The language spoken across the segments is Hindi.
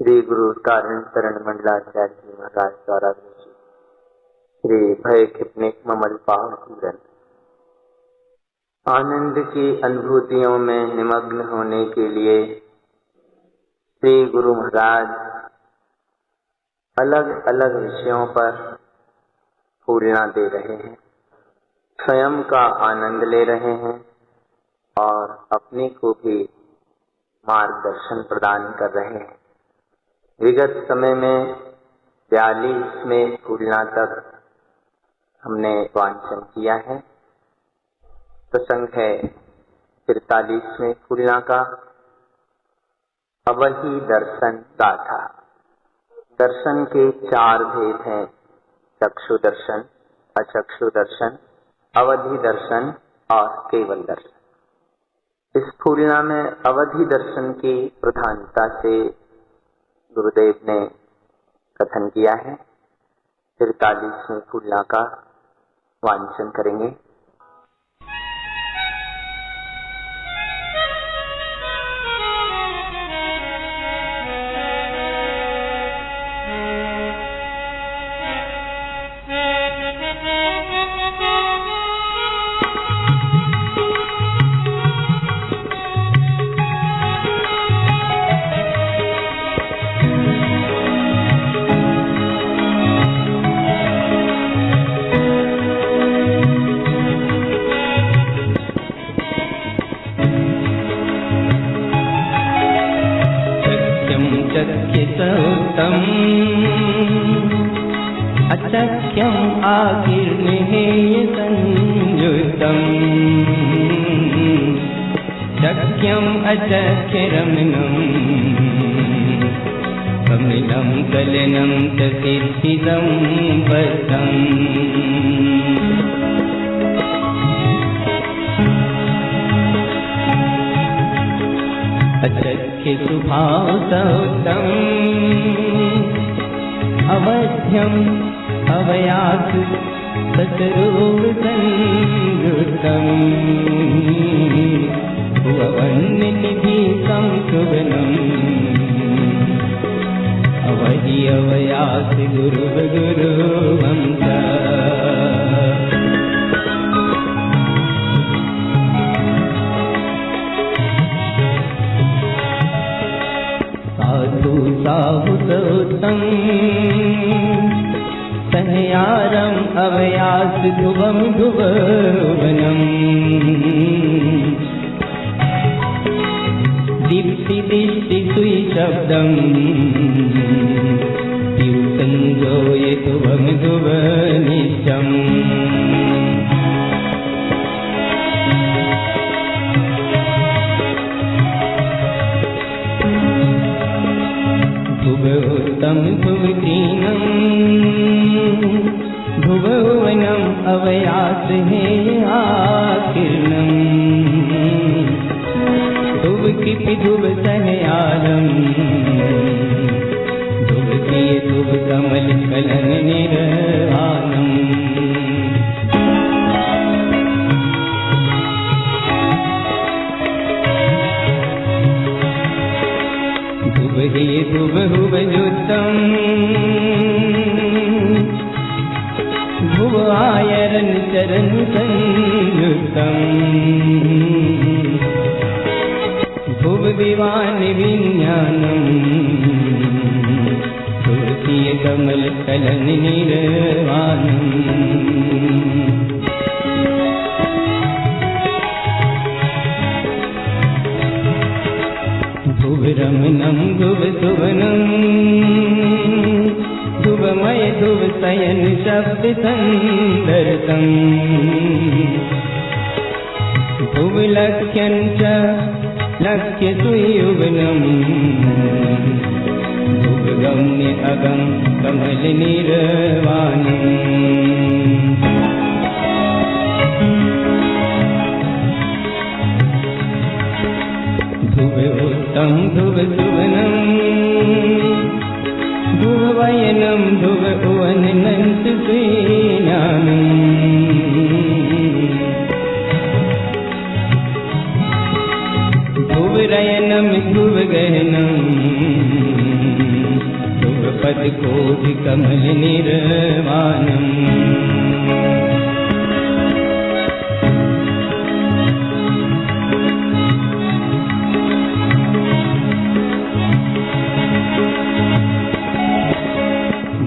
श्री गुरु तारण शरण मंडलाचार्य जी महाराज द्वारा विरचित श्री भय खिपनिक ममल पाव पूरन। आनंद की अनुभूतियों में निमग्न होने के लिए श्री गुरु महाराज अलग अलग विषयों पर फूलना दे रहे हैं, स्वयं का आनंद ले रहे हैं और अपने को भी मार्गदर्शन प्रदान कर रहे हैं। विगत समय में 42वें फूलना तक हमने वांचन किया है। प्रसंग है 43वें फूलना का, अवधि दर्शन गाथा। दर्शन के 4 भेद हैं, चक्षु दर्शन, अचक्षु दर्शन, अवधि दर्शन और केवल दर्शन। इस फूलना में अवधि दर्शन की प्रधानता से गुरुदेव ने कथन किया है। 43वें फूलना का वांचन करेंगे। अचख्यम आकीर्णेय संयुतम चख्यम अचख्यरमणम कमलम कलनम तसिद्धिदम पदम। अचख्य सुभासौतम अवध्यम अवयास सतरूप संयुतम भुवन्य निधि संशुभनम अवधि अवयास गुरु गुरुवंश। साधु साहुतोत्तम सहयारम अवयास ध्रुवम ध्रुवनम दीप्ति दीप्ति सुई शब्दम संजोय ध्रुवम ध्रुव नित्यम। ध्रुवोत्तम ध्रुवदीनम ध्रुववनम अवयास हे आकीर्णम ध्रुव किपि ध्रुव सहयारम ध्रुव किए ध्रुव कमल कलन निर्वाणम। ध्रुव हे ध्रुव हुवजुतम ध्रुव आयरन चरण संयुतम ध्रुव दिवान विज्ञानम ध्रुवतीय कमल कलन निर्वाणम। ध्रुव रमणम ध्रुव सुवनम ध्रुवमय ध्रुव शयन शब्द संदर्शम ध्रुव लक्ष्यं च लक्ष्य सुयुग्नम ध्रुव गम्य अगम कमल निर्वाणम। ध्रुव उत्तम ध्रुव सुवनम ध्रुवयनम ध्रुव उवनंत श्रीज्ञानम ध्रुवरयनम ध्रुव गहनम पदकोटि कमल निर्वाणम्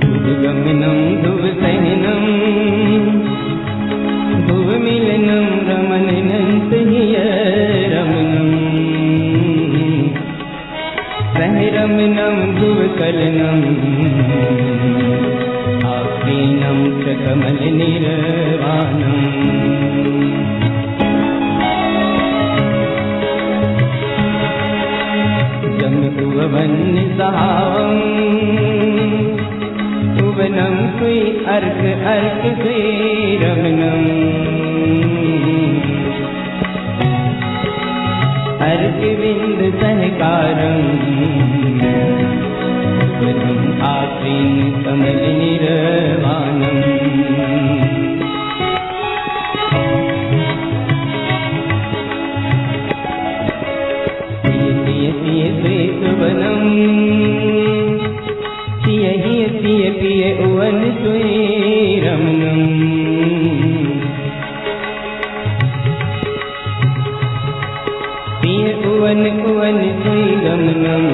ध्रुवगमनं ध्रुवसहनं ध्रुवमिलनं रमणनन्तहियरमणम् सहरमणं ध्रुवकलनम् आक्रीनं च कमलनिर्वाणम् जम्बुवन्निसहावम् भुवनं सुई अर्क अर्क सुईरमणम् अर्कविन्द सहकारम् भुवनम् आक्रीन कमल निर्वाणम् सिय सुवनम् सिय पिय उवन सुईरमणम् पिय उवन उवन सुईगमनम्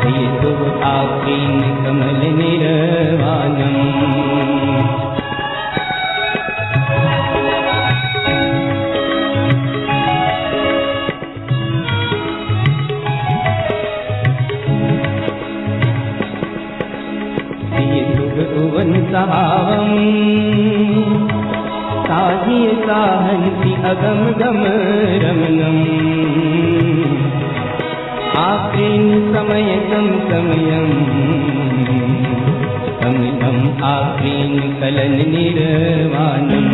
पिय शुभ आक्रीन कमल निर्वाणम् सहावम् साहिय साहन्ति अगम गम रमणम् आक्रीन समय समयम् कमलम् आक्रीन कलन निर्वाणम्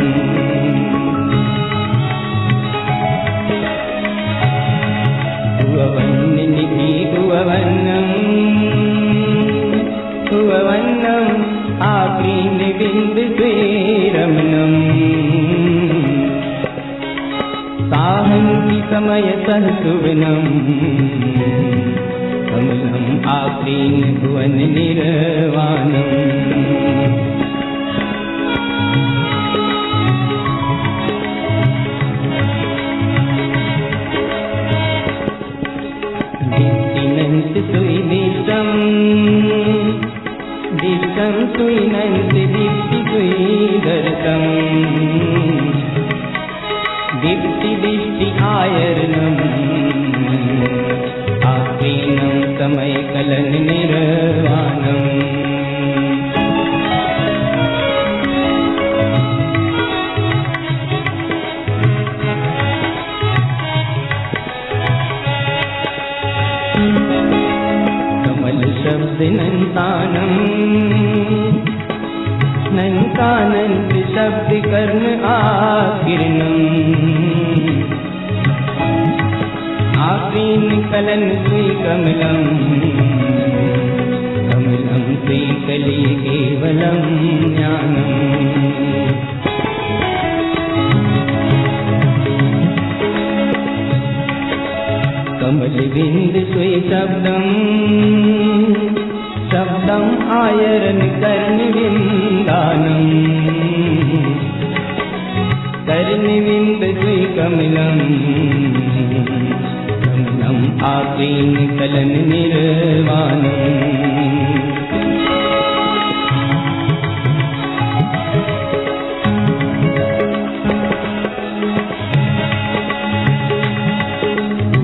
भुववन्निधि भुववन्नम् भुववन्नम् आक्रीन बिंद द्वैरमणम् साहन्ति समय सहसुवनम् कमलम् आक्रीन भुवन निर्वाणम् दिष्टिनन्त सुईदिष्टम् दिष्टं सुईनन्त दीप्ति सुईदर्शम् दीप्ति दिष्टि आयर्नम् आक्रीनं समय कलन निर्वाणम् कमल शब्द नन्तानम् नन्तानन्त शब्द कर्ण आकीर्णम् आक्रीन कलन सुई कमलम् कमलम् सुई कली केवलम् ज्ञानम् कमल बिंद सुई शब्दम् शब्दम् आयरन कर्ण विन्दानम् कर्ण विन्द सुई कमलम् कमलम् आक्रीन कलन निर्वाणम्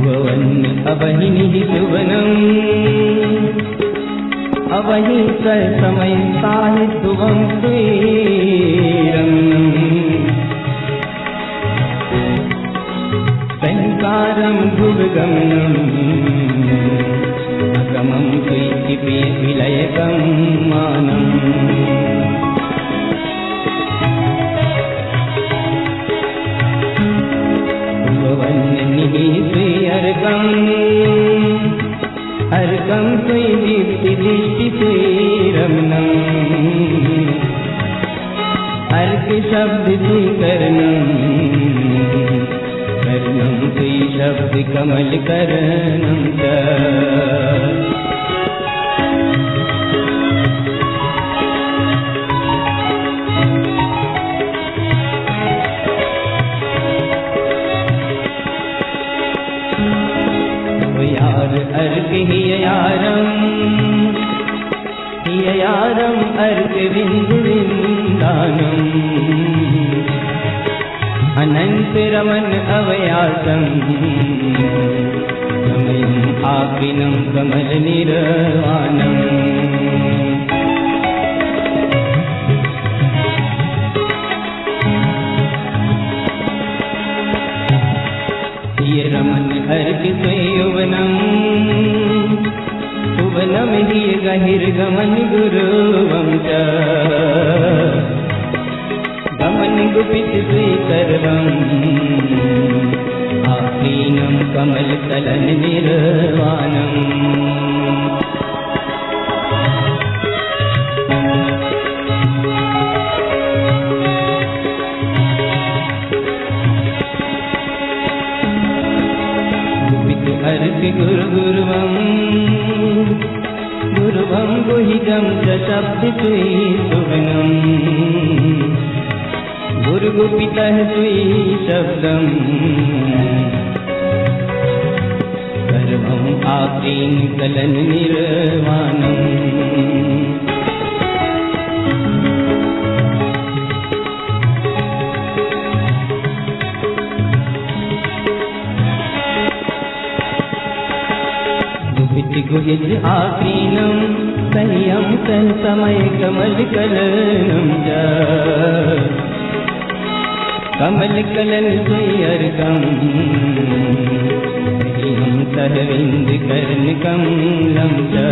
भुववन्न अवहिनिः सुवनम् अवहि समय साहित्वं सुईरमणम् संकारं ध्रुवगमनम् अगमं सुई विलयकं मानम् भुववन्निः सुई अर्कं सुई दीप्ति दृष्टि सुईरमणम् अर्क शब्द सुई कर्णम् कर्णं सुई शब्द कमल करणं च अर्क हिययारम अर्क विंदानम अनंत रमन अवयासम समयम आकिनम कमल निर्वाणम रमन अर्क स्वयंवनम सुवनम ही गहिर्गमन गुरुवम च गमन गुपित स्वीकरवम आसीनम कमल कलन निर्वाणम अर्क गुरुवम गुहिगम च शब्द सुई सुवनम गुरुगुपितः सुई शब्दम सर्वम आकीन कलन निर्वाणम गुहिज आकीनम संयम सन समय कमल कलनम च कमल कलन सुयर्कम हम सहविंद कर्ण कमलम च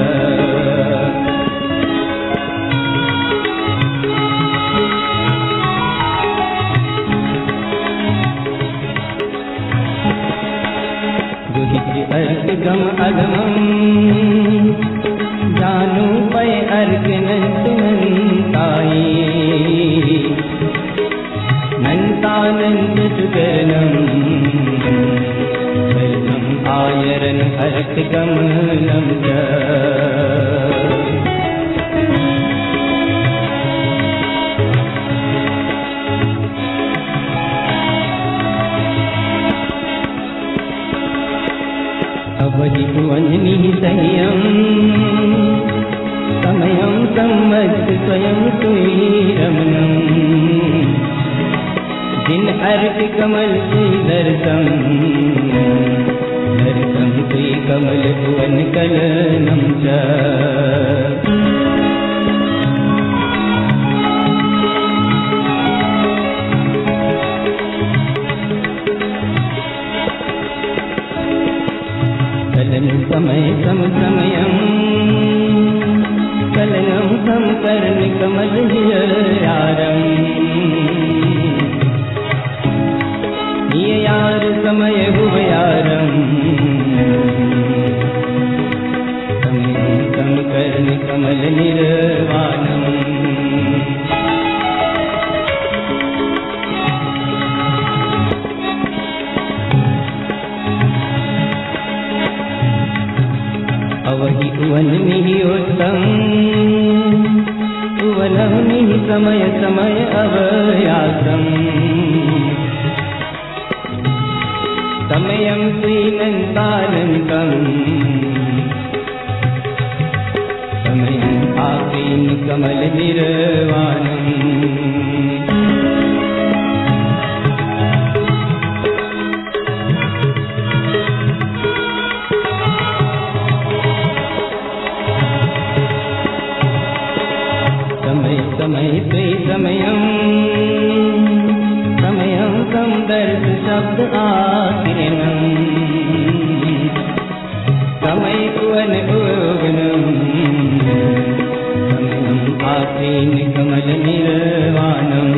अर्क गम अगमम जानू पय अर्क नंताई नंतानंद सुकरनम सर्वम आयरन अर्क कमलम च अवधि भुवनि संयम समयम सम्मत स्वयं सुई रमणम जिन अर्क कमल सुई दर्शम सुई कमल भुवन कलनम च समय सम समयम कलनम सम कर्ण कमल हिययारम हिययार समय हुवयारम समयम सम कर्ण कमल निर्वाणम अवहि उवन निहियोत्तम उवनम निहि समय समय अवयासम समयम श्रीनंतानंतम समयम आकीन कमल निर्वाणम समय पे समयम समयम कम दर्श शब्द आकिरणम समय उवन उवनम समयम आकीन कमल निर्वाणम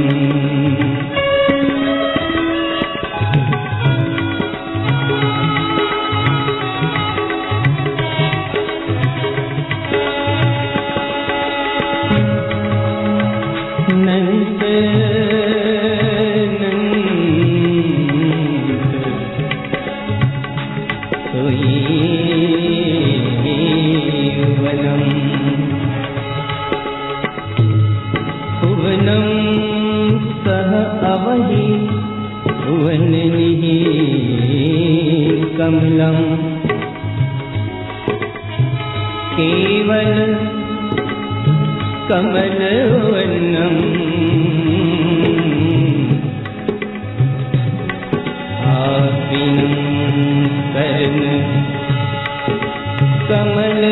केवल कमलवन्नम आविनं कर्ण कमल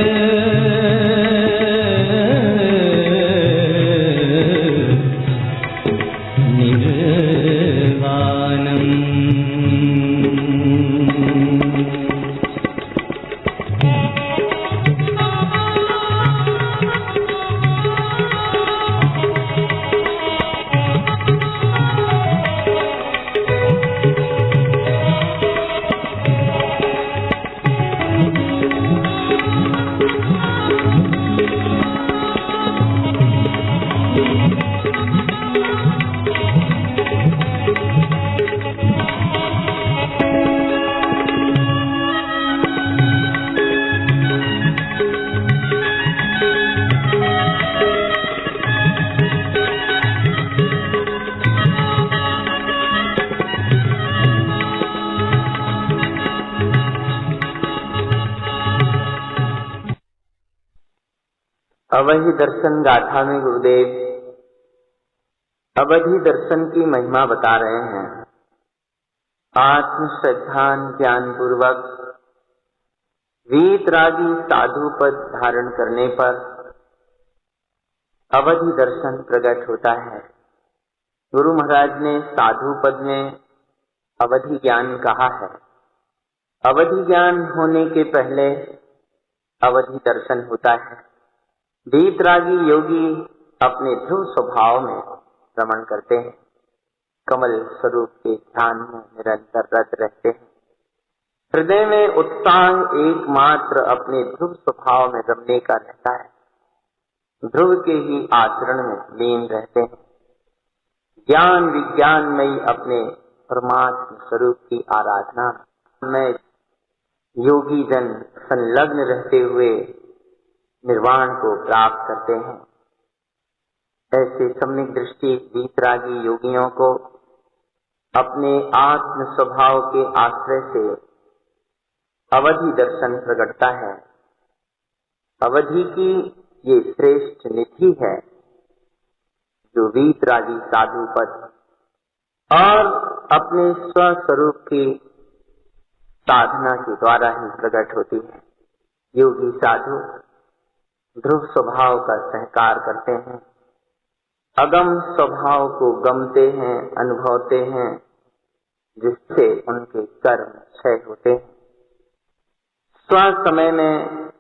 निर्वाणम। अवधि दर्शन गाथा में गुरुदेव अवधि दर्शन की महिमा बता रहे हैं। आत्म श्रद्धान ज्ञान पूर्वक वीतरागी साधु पद धारण करने पर अवधि दर्शन प्रकट होता है। गुरु महाराज ने साधु पद में अवधि ज्ञान कहा है। अवधि ज्ञान होने के पहले अवधि दर्शन होता है। वीतरागी योगी अपने ध्रुव स्वभाव में रमण करते हैं, कमल स्वरूप के ध्यान में निरंतर रत रहते हैं। हृदय में उत्साह एकमात्र अपने ध्रुव स्वभाव में रमने का रहता है। ध्रुव के ही आचरण में लीन रहते हैं। ज्ञान विज्ञानमयी अपने परमात्मा स्वरूप की आराधना में योगी जन संलग्न रहते हुए निर्वाण को प्राप्त करते हैं। ऐसे सम्यक दृष्टि वीतरागी योगियों को अपने आत्म स्वभाव के आश्रय से अवधि दर्शन प्रकटता है। अवधि की ये श्रेष्ठ निधि है जो वीतरागी साधु पद और अपने स्वस्वरूप की साधना के द्वारा ही प्रकट होती है। योगी साधु ध्रुव स्वभाव का सहकार करते हैं, अगम स्वभाव को गमते हैं, अनुभवते हैं, जिससे उनके कर्म क्षय होते हैं। स्व समय में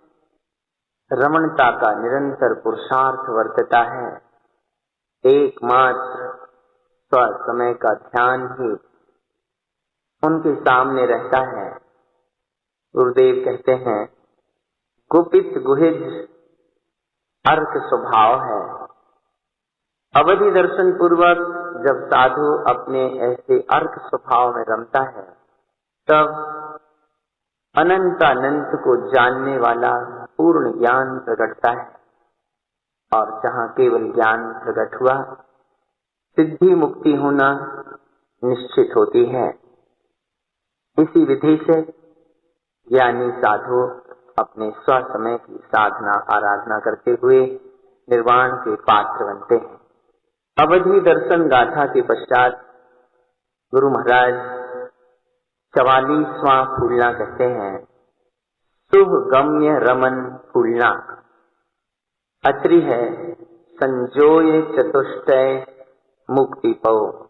रमणता का निरंतर पुरुषार्थ वर्तता है। एकमात्र स्व समय का ध्यान ही उनके सामने रहता है। गुरुदेव कहते हैं गुपित गुहित अर्क स्वभाव है। अवधि दर्शन पूर्वक जब साधु अपने ऐसे अर्क स्वभाव में रमता है तब अनंत को जानने वाला पूर्ण ज्ञान प्रकटता है। और जहाँ केवल ज्ञान प्रकट हुआ सिद्धि मुक्ति होना निश्चित होती है। इसी विधि से ज्ञानी साधु अपने स्व समय की साधना आराधना करते हुए निर्वाण के पात्र बनते हैं। अवधि दर्शन गाथा के पश्चात गुरु महाराज 44वां फूलना कहते हैं। शुभ गम्य रमन फूलना। अत्रि है संजोय चतुष्टय मुक्ति पौ।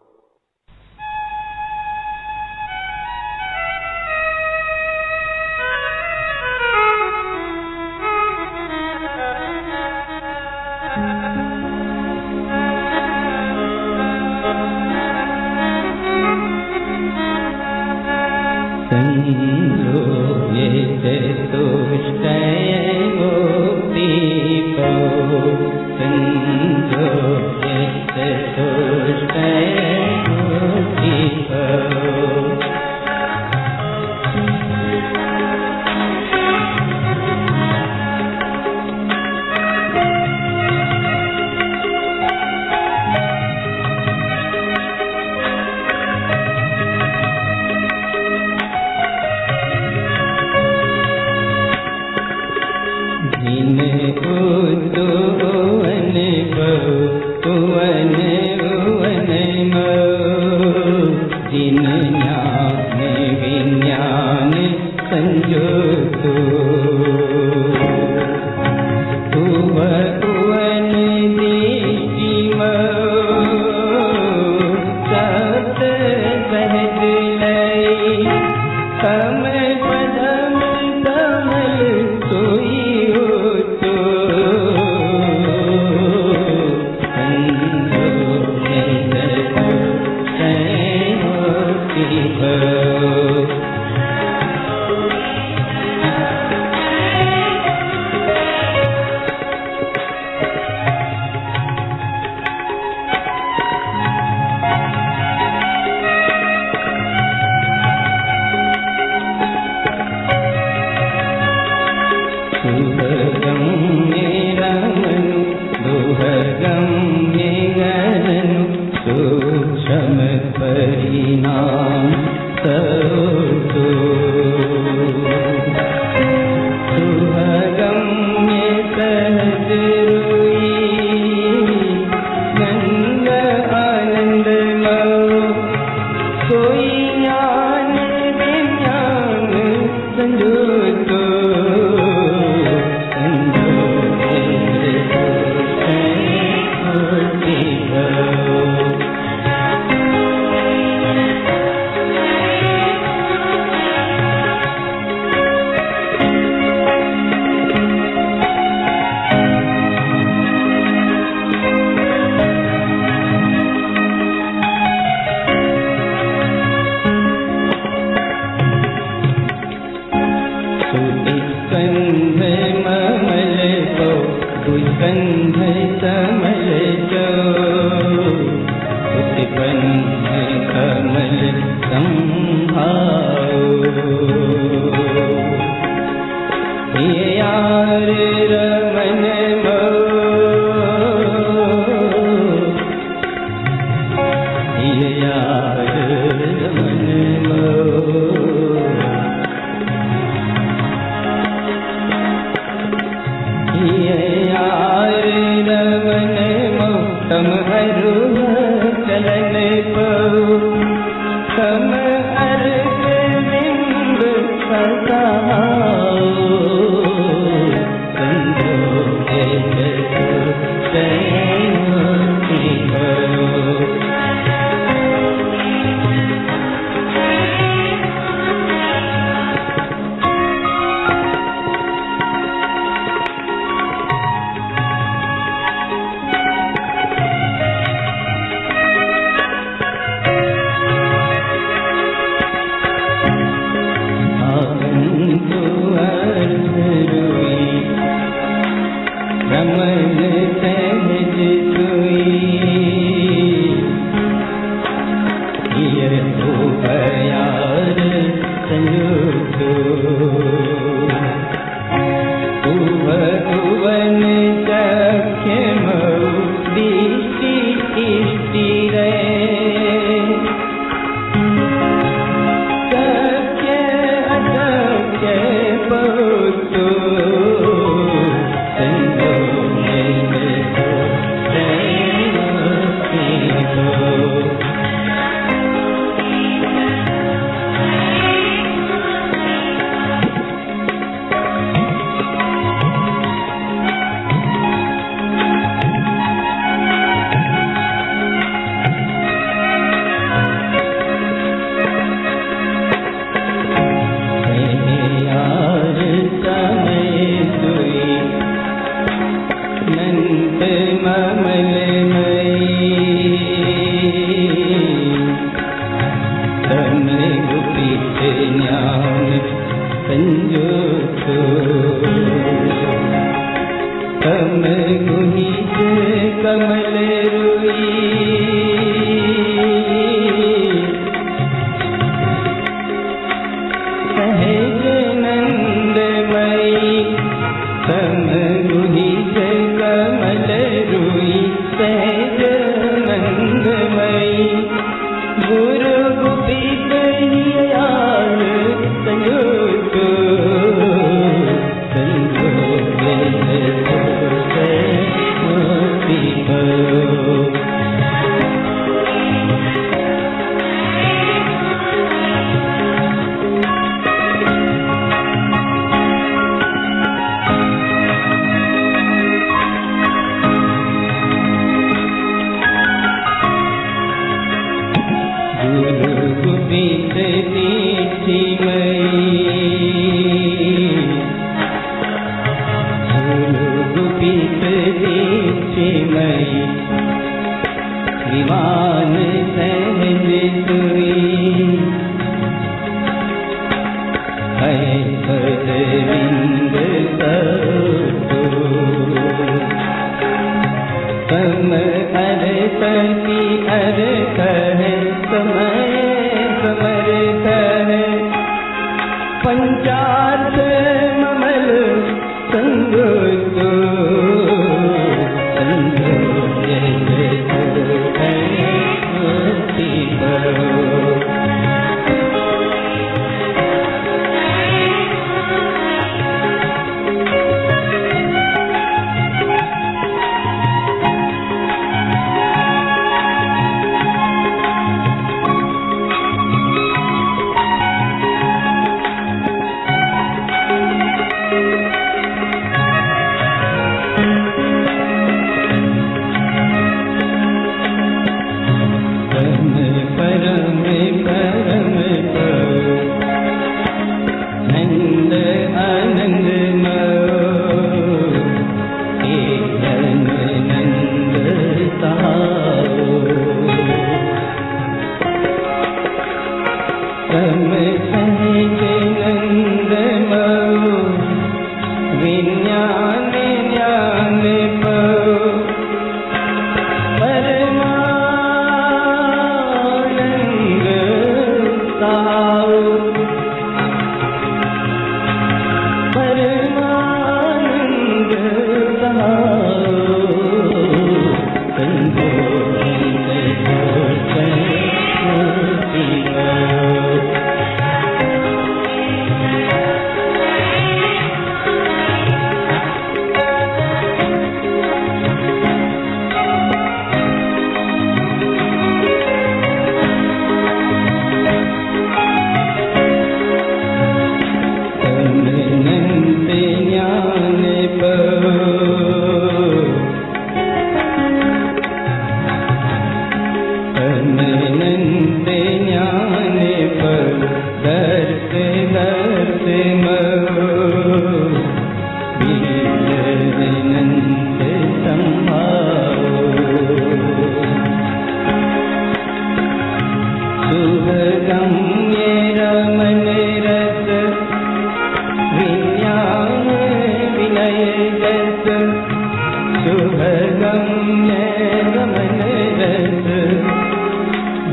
रमन रस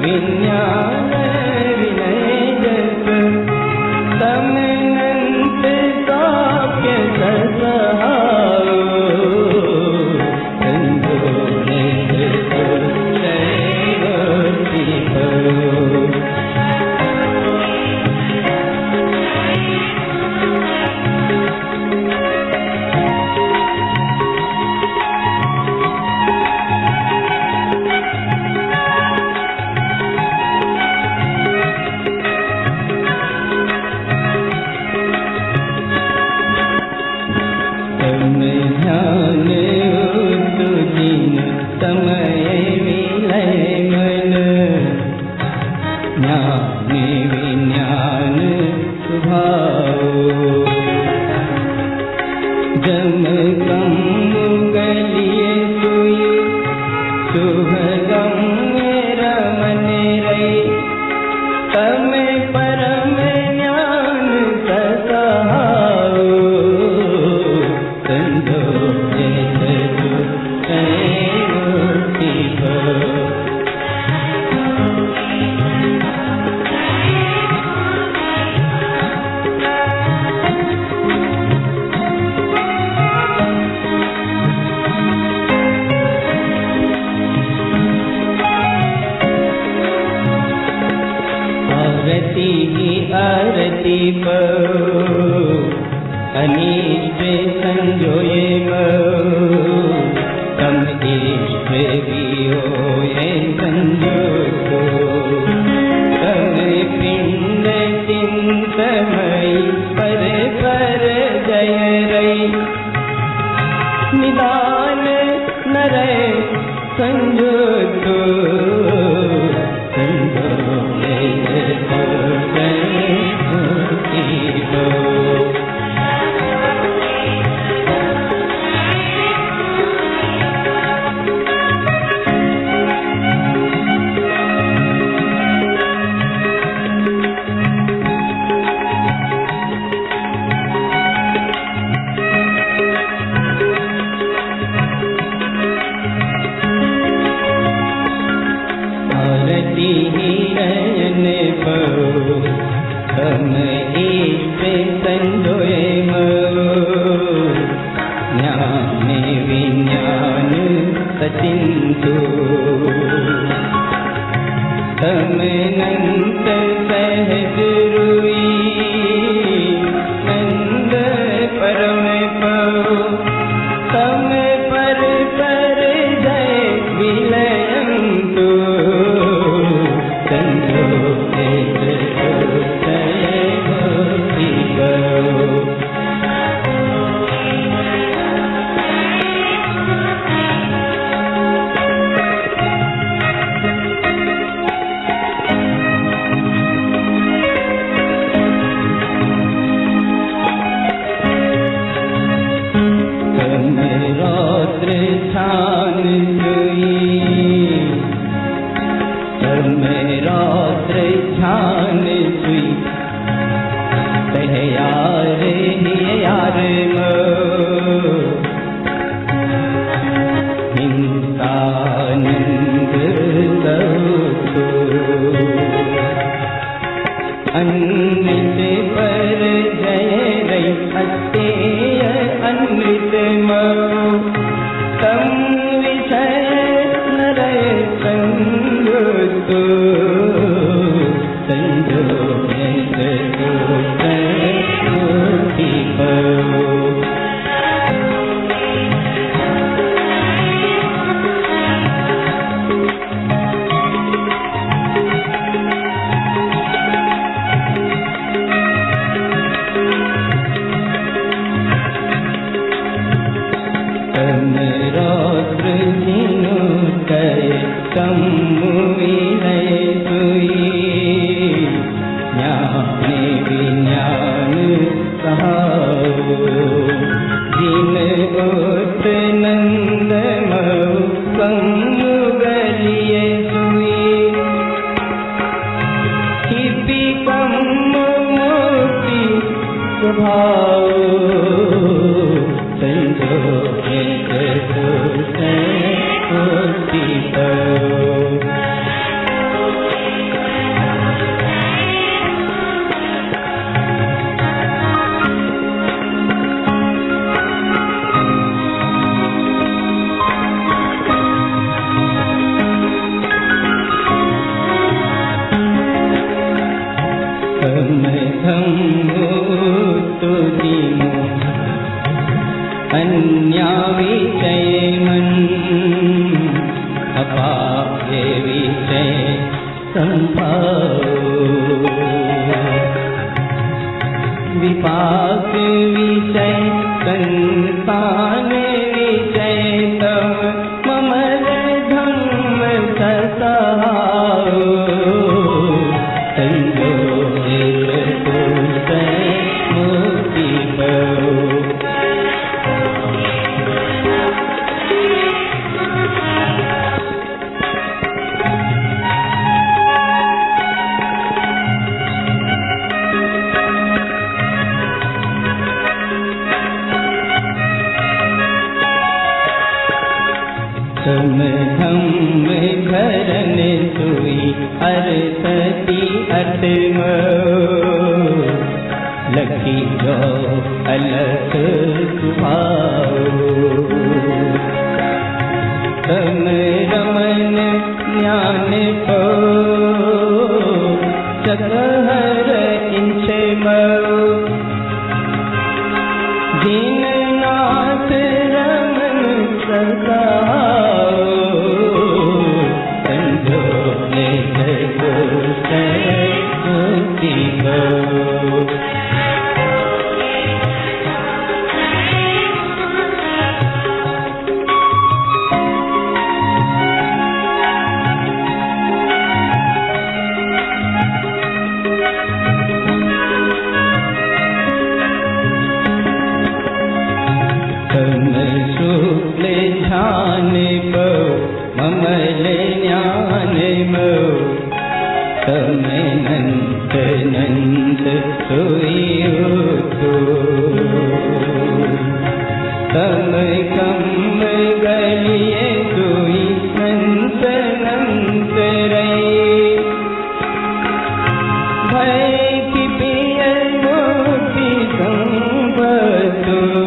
विज्ञान विनय जस समनंत काव्य ससहाओ संजोने जयवती भो आरती अनिष्ट संजोये तम इष्ट वियोये संजोतो तम पिंड चिंतमयी पर जय रई निदान नरे संजोतो तम इष्ट संजोये ज्ञान विज्ञान सचिंतु तम नंत सहज रुई नंद परम पौ तम पर जय विलयंतु अमृत पर जय रई अतेय अमृत तम विषय नर संजोतो संजोने जगोती भो संजो संभाओ। विपाक विषय संतान विषय तव ममर धम्म सताओ। संजोग पुरुष मुक्ति पाओ। धम्म घरन सुई अरसती अतम। लखी जो अलख सुभाओ। तम रमन ज्ञान पो चकहर इंच मो। दीननाथ रमन सखाओ। ममल ज्ञान मो। तमें नंद नंद सोइयो तो। तम कम गलिए सोई संत नंत रही। भय की पिय मोती संबतो।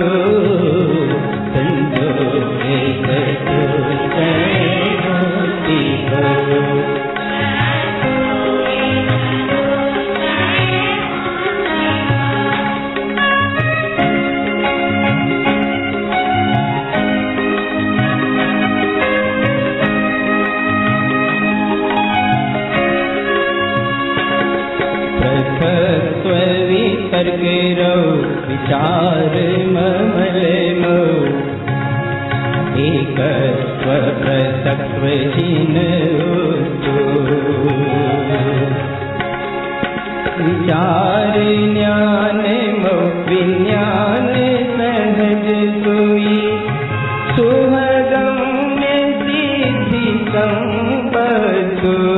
तर्क रो विचार ममल मो। एक प्रसत्व हीन विचार ज्ञान मो। विज्ञान सहज सोई सुहगम्य सिद्धि संपतो।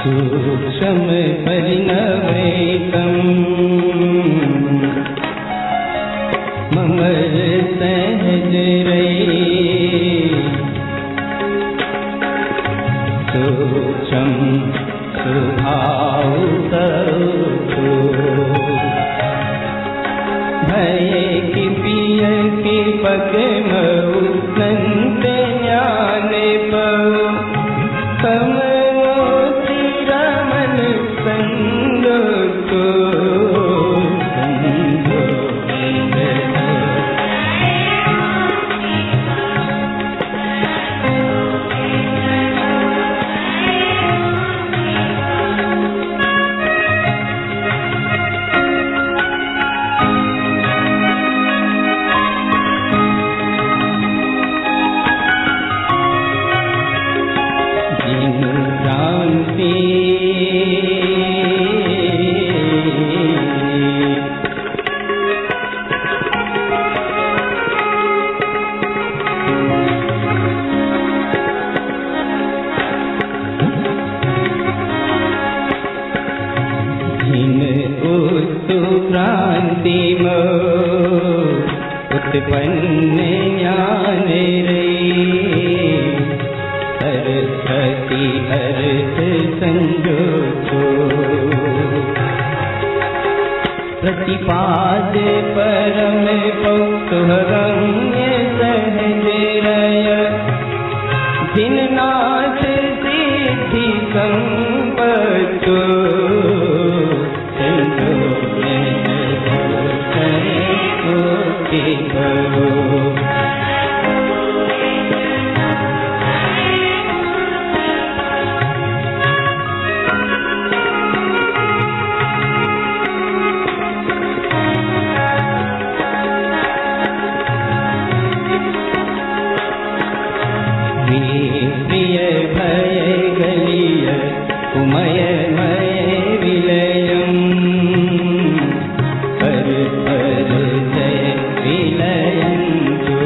सूक्ष्म परिणवेकम ममर सहज रे। सूक्ष्म स्वभाव तो। भय की पिय की पग मऊ नंद ज्ञान पाओ। तम प्रिय भय गलिय कुमय मय विलयम् पर जय विलयन्तु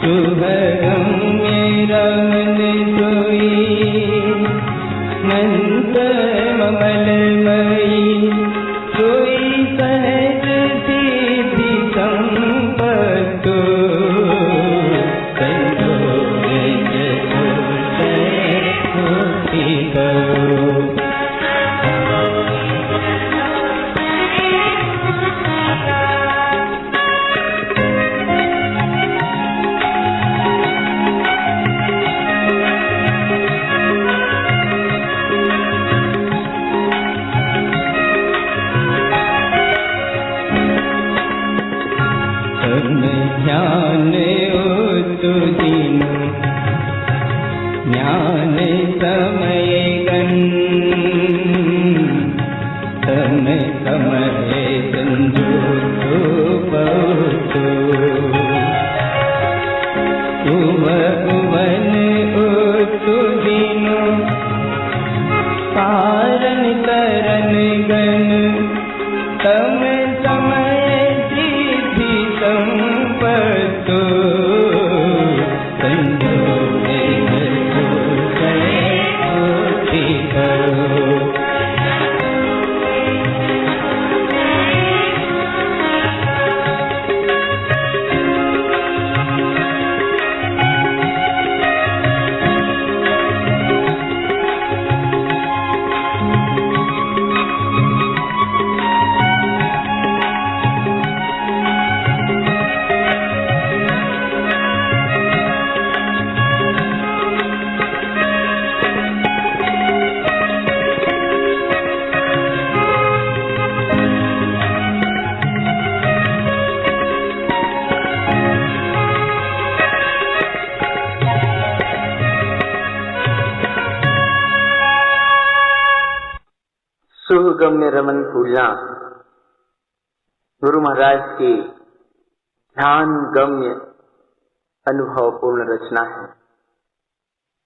शुभगम्य रमण सोई नन्द ममलमयी सोई सहज सिद्धि संपत्तु ध्यान ज्ञान समय गण तम समय संजो बहुत उवन उतु दिनो कारण करन गण तम समय सिद्धि संपत्तु सुगम्य रमन फूलना गुरु महाराज की ध्यान गम्य अनुभव पूर्ण रचना है।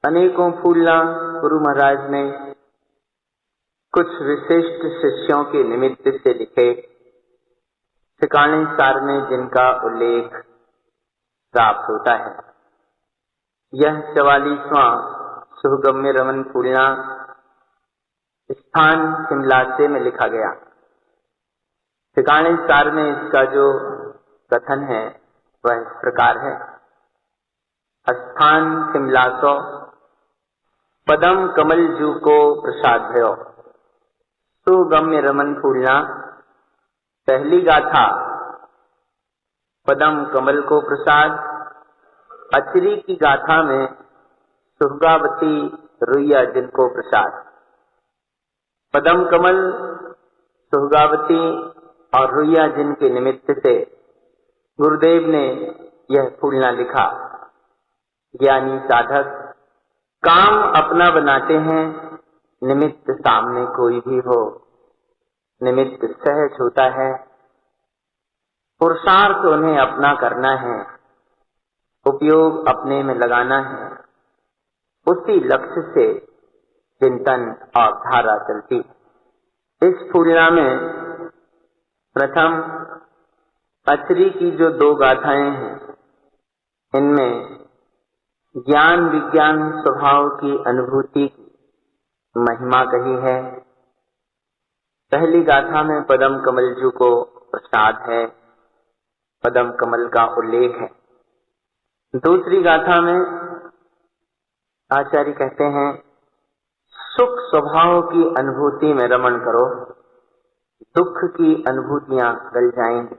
अनेकों फूलना गुरु महाराज ने कुछ विशिष्ट शिष्यों के निमित्त से लिखे, ठिकाने सार में जिनका उल्लेख प्राप्त होता है। यह 44वां सुगम्य रमन फूलना स्थान सिमलासे में लिखा गया। ठिकाने सार में इसका जो कथन है वह इस प्रकार है। स्थान सिमलासो पदम कमल जू को प्रसाद भयो। सुगम्य रमन फूलना पहली गाथा पदम कमल को प्रसाद। अचरी की गाथा में सुगावती रुइया जिनको प्रसाद। पदम कमल सुगावती और रुइया जिनके निमित्त से गुरुदेव ने यह फूलना लिखा। ज्ञानी साधक काम अपना बनाते हैं, निमित्त सामने कोई भी हो, निमित्त सहज होता है। पुरुषार्थ उन्हें अपना करना है, उपयोग अपने में लगाना है। उसी लक्ष्य से चिंतन और धारा चलती। इस फूलना में प्रथम अचरी की जो 2 गाथाएं हैं, इनमें ज्ञान विज्ञान स्वभाव की अनुभूति की महिमा कही है। पहली गाथा में पदम कमल जू को प्रसाद है, पदम कमल का उल्लेख है। दूसरी गाथा में आचार्य कहते हैं सुख स्वभाव की अनुभूति में रमण करो, दुख की अनुभूतियां गल जाएंगी,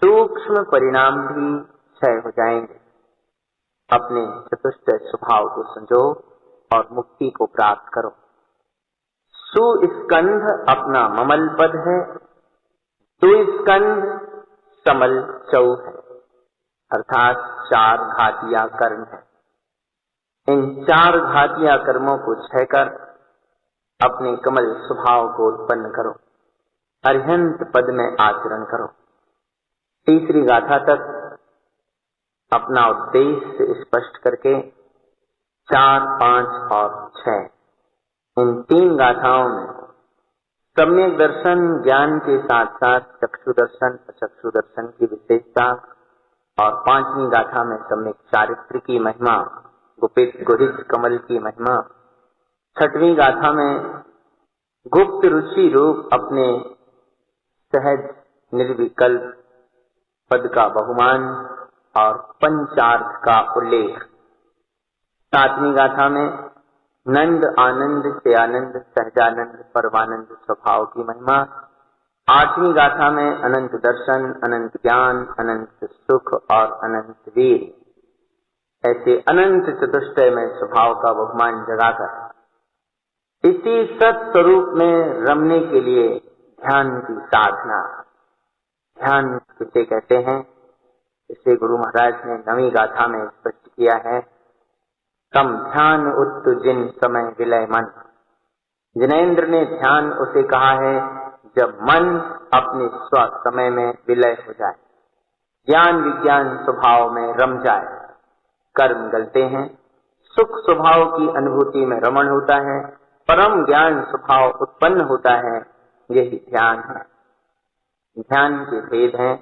सूक्ष्म परिणाम भी क्षय हो जाएंगे। अपने चतुष्टय स्वभाव को संजो और मुक्ति को प्राप्त करो। सुस्कंध अपना ममल पद है, दुस्कंध समल चौ है, अर्थात 4 घातिया कर्म है। इन 4 घातिया कर्मों को क्षय कर अपने कमल स्वभाव को उत्पन्न करो, अरिहंत पद में आचरण करो। तीसरी गाथा तक अपना उद्देश्य स्पष्ट करके 4, 5 और 6 इन 3 गाथाओं में सम्यक दर्शन ज्ञान के साथ साथ चक्षु दर्शन अचक्षु दर्शन की विशेषता और 5वीं गाथा में सम्यक चारित्र की महिमा, गुपित गुहित कमल की महिमा, 6वीं गाथा में गुप्त रुचि रूप अपने सहज निर्विकल्प पद का बहुमान और पंचार्थ का उल्लेख, 7वीं गाथा में नंद आनंद से आनंद सहजानंद परमानंद स्वभाव की महिमा, 8वीं गाथा में अनंत दर्शन अनंत ज्ञान अनंत सुख और अनंत वीर, ऐसे अनंत चतुष्टय में स्वभाव का बहुमान जगाकर इसी सत्स्वरूप में रमने के लिए ध्यान की साधना, ध्यान किसे कहते हैं, इसे गुरु महाराज ने 9वीं गाथा में स्पष्ट किया है। तम ध्यान उत्तु जिन समय विलय मन, जिनेन्द्र ने ध्यान उसे कहा है जब मन अपने स्व समय में विलय हो जाए, ज्ञान विज्ञान स्वभाव में रम जाए, कर्म गलते हैं, सुख स्वभाव की अनुभूति में रमण होता है, परम ज्ञान स्वभाव उत्पन्न होता है, यही ध्यान है। ध्यान के भेद हैं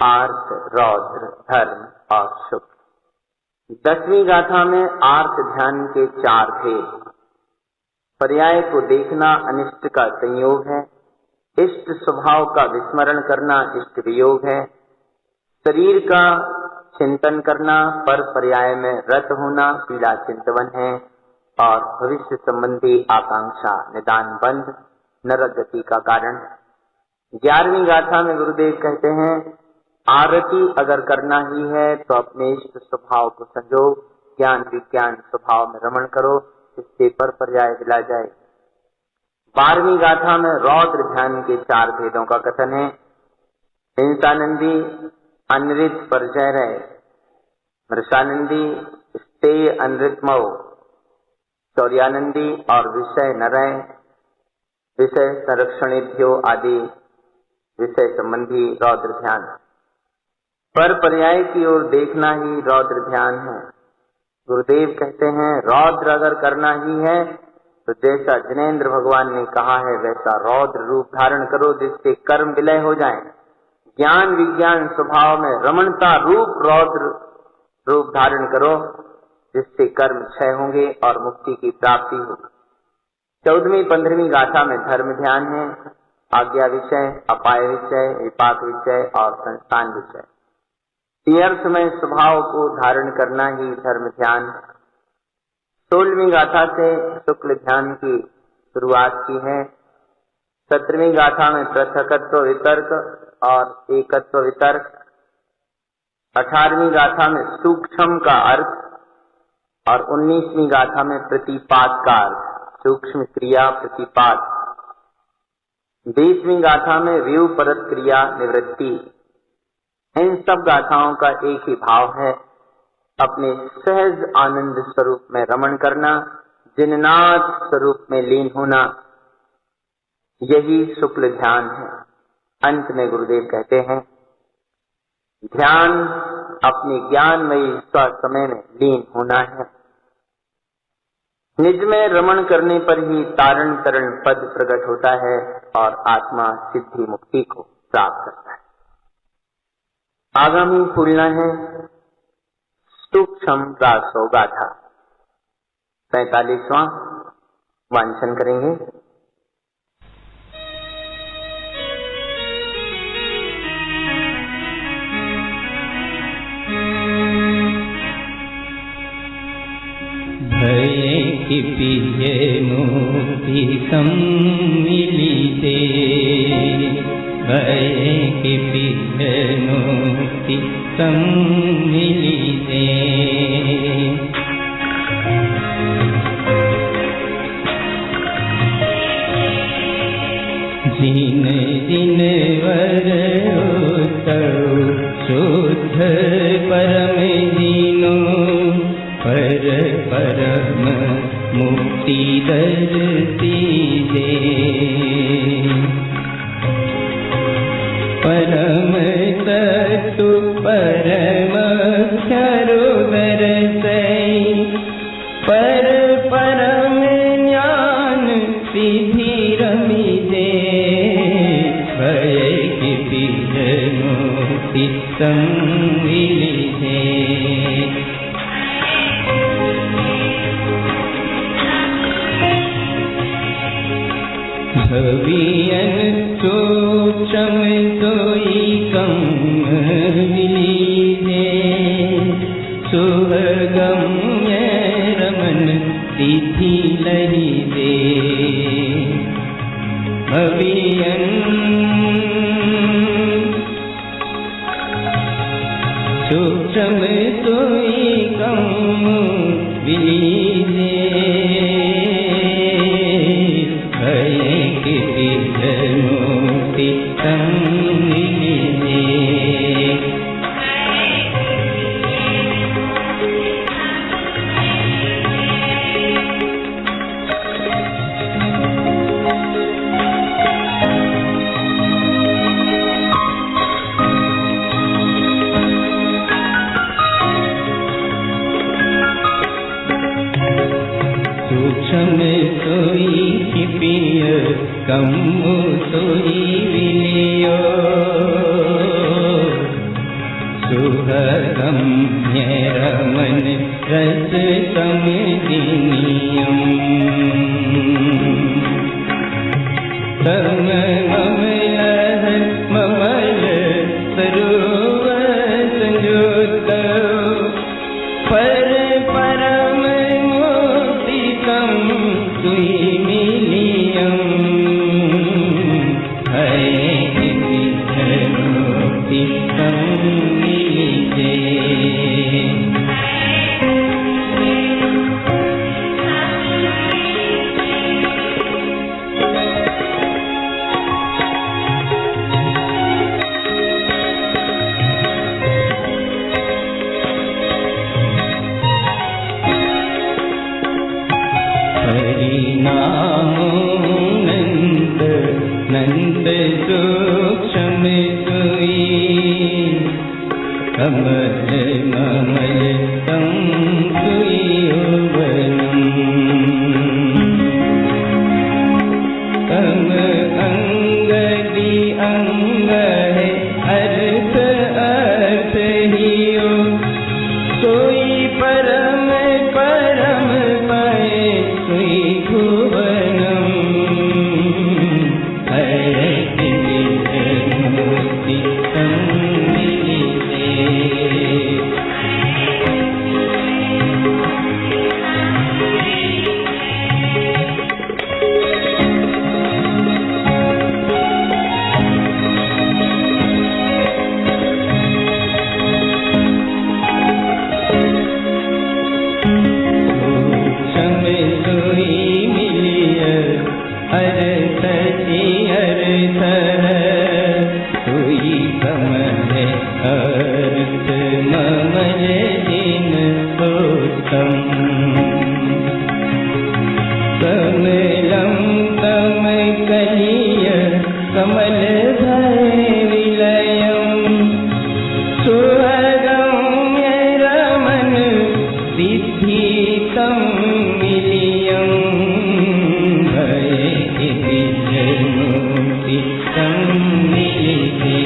आर्त, रौद्र, धर्म और सुख। 10वीं गाथा में आर्त ध्यान के 4 भेद, पर्याय को देखना अनिष्ट का संयोग है, इष्ट स्वभाव का विस्मरण करना इष्ट वियोग है, शरीर का चिंतन करना पर पर्याय में रत होना पीड़ा चिंतवन है, और भविष्य संबंधी आकांक्षा निदान बंध नरक गति का कारण। 11वीं गाथा में गुरुदेव कहते हैं आरती अगर करना ही है तो अपने इष्ट स्वभाव को संजो, ज्ञान विज्ञान स्वभाव में रमण करो, इससे पर पर्याय दिला जाए। 12वीं गाथा में रौद्र ध्यान के 4 भेदों का कथन है। हिंसानंदी अनृत परजय रहे, मृषानंदी स्तेय अनृतमो, शौर्यानंदी और विषय न रहे, विषय संरक्षणेभ्यो आदि विषय संबंधी रौद्र ध्यान। पर पर्याय की ओर देखना ही रौद्र ध्यान है। गुरुदेव कहते हैं रौद्र अगर करना ही है तो जैसा जिनेन्द्र भगवान ने कहा है वैसा रौद्र रूप धारण करो, जिससे कर्म विलय हो जाए, ज्ञान विज्ञान स्वभाव में रमणता रूप रौद्र रूप धारण करो, जिससे कर्म क्षय होंगे और मुक्ति की प्राप्ति होगी। 14वीं 15वीं गाथा में धर्म ध्यान है, आज्ञा विषय, अपाय विषय, विपाक विषय और संस्थान विषय। तीर्थ में स्वभाव को धारण करना ही धर्म ध्यान है। 16वीं गाथा से शुक्ल ध्यान की शुरुआत की है। 17वीं गाथा में पृथकत्व वितर्क और एकत्व वितर्क। 18वीं गाथा में सूक्ष्म का अर्थ और 19वीं गाथा में प्रतिपाद का अर्थ, सूक्ष्म क्रिया प्रतिपाद। 20वीं गाथा में व्यू परत क्रिया निवृत्ति। इन सब गाथाओं का एक ही भाव है, अपने सहज आनंद स्वरूप में रमण करना, जिननाथ स्वरूप में लीन होना, यही शुक्ल ध्यान है। अंत में गुरुदेव कहते हैं ध्यान अपने ज्ञानमयी स्व समय में लीन होना है। निज में रमण करने पर ही तारण तरण पद प्रकट होता है और आत्मा सिद्धि मुक्ति को प्राप्त करता है। आगामी फूलना है सूक्ष्म रासो गाथा 45वां वांचन करेंगे। भये कि पिये मुक्ति सम्मिलिते, भये कि पिये मुक्ति सम्मिलिते। जिन जिन वर शुद्ध परम दीनो, पर परम मुक्ति दर्शी दे। परम तत्व परम संविलिधे भवियन सूक्ष्म सोई कम विलीधे सुभगम्य रमन तिथि लही दे भवियन सूक्ष्म सोई कम विलीधे कम्मु सोई विलियो सुभगम्य रमन रस समिदिनियम तम ममल सरोव संयुक्त पर परम मोदितम तुई मिलियम नंद सूक्ष्म सोई कमल ममल तम सोई तम अंगदी अंग है अर्थ अर्थ हियो सोई परम परम पाए सोई भुवनम कमल भय विलयम सुभगम्य रमन सिद्धि तम मिलियम भय मुक्ति तम मिलिते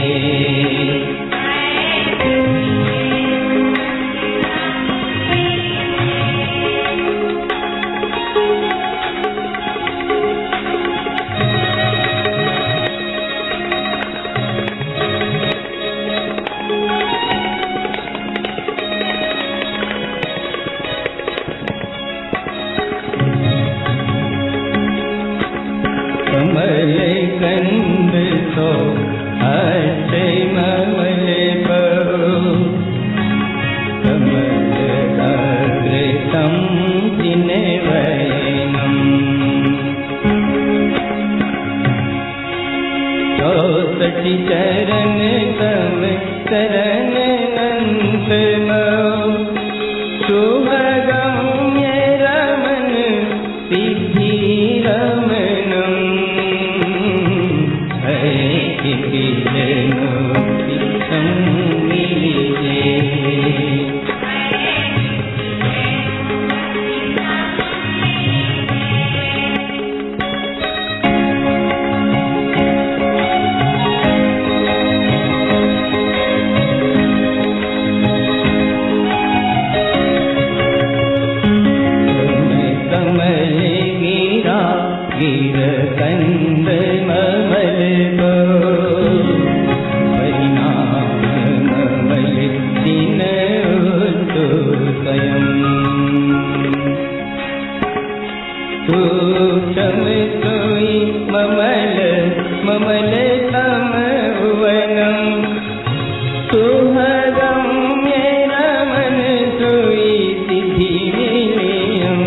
सुहगम्य रमन सोई सिद्धि निलयम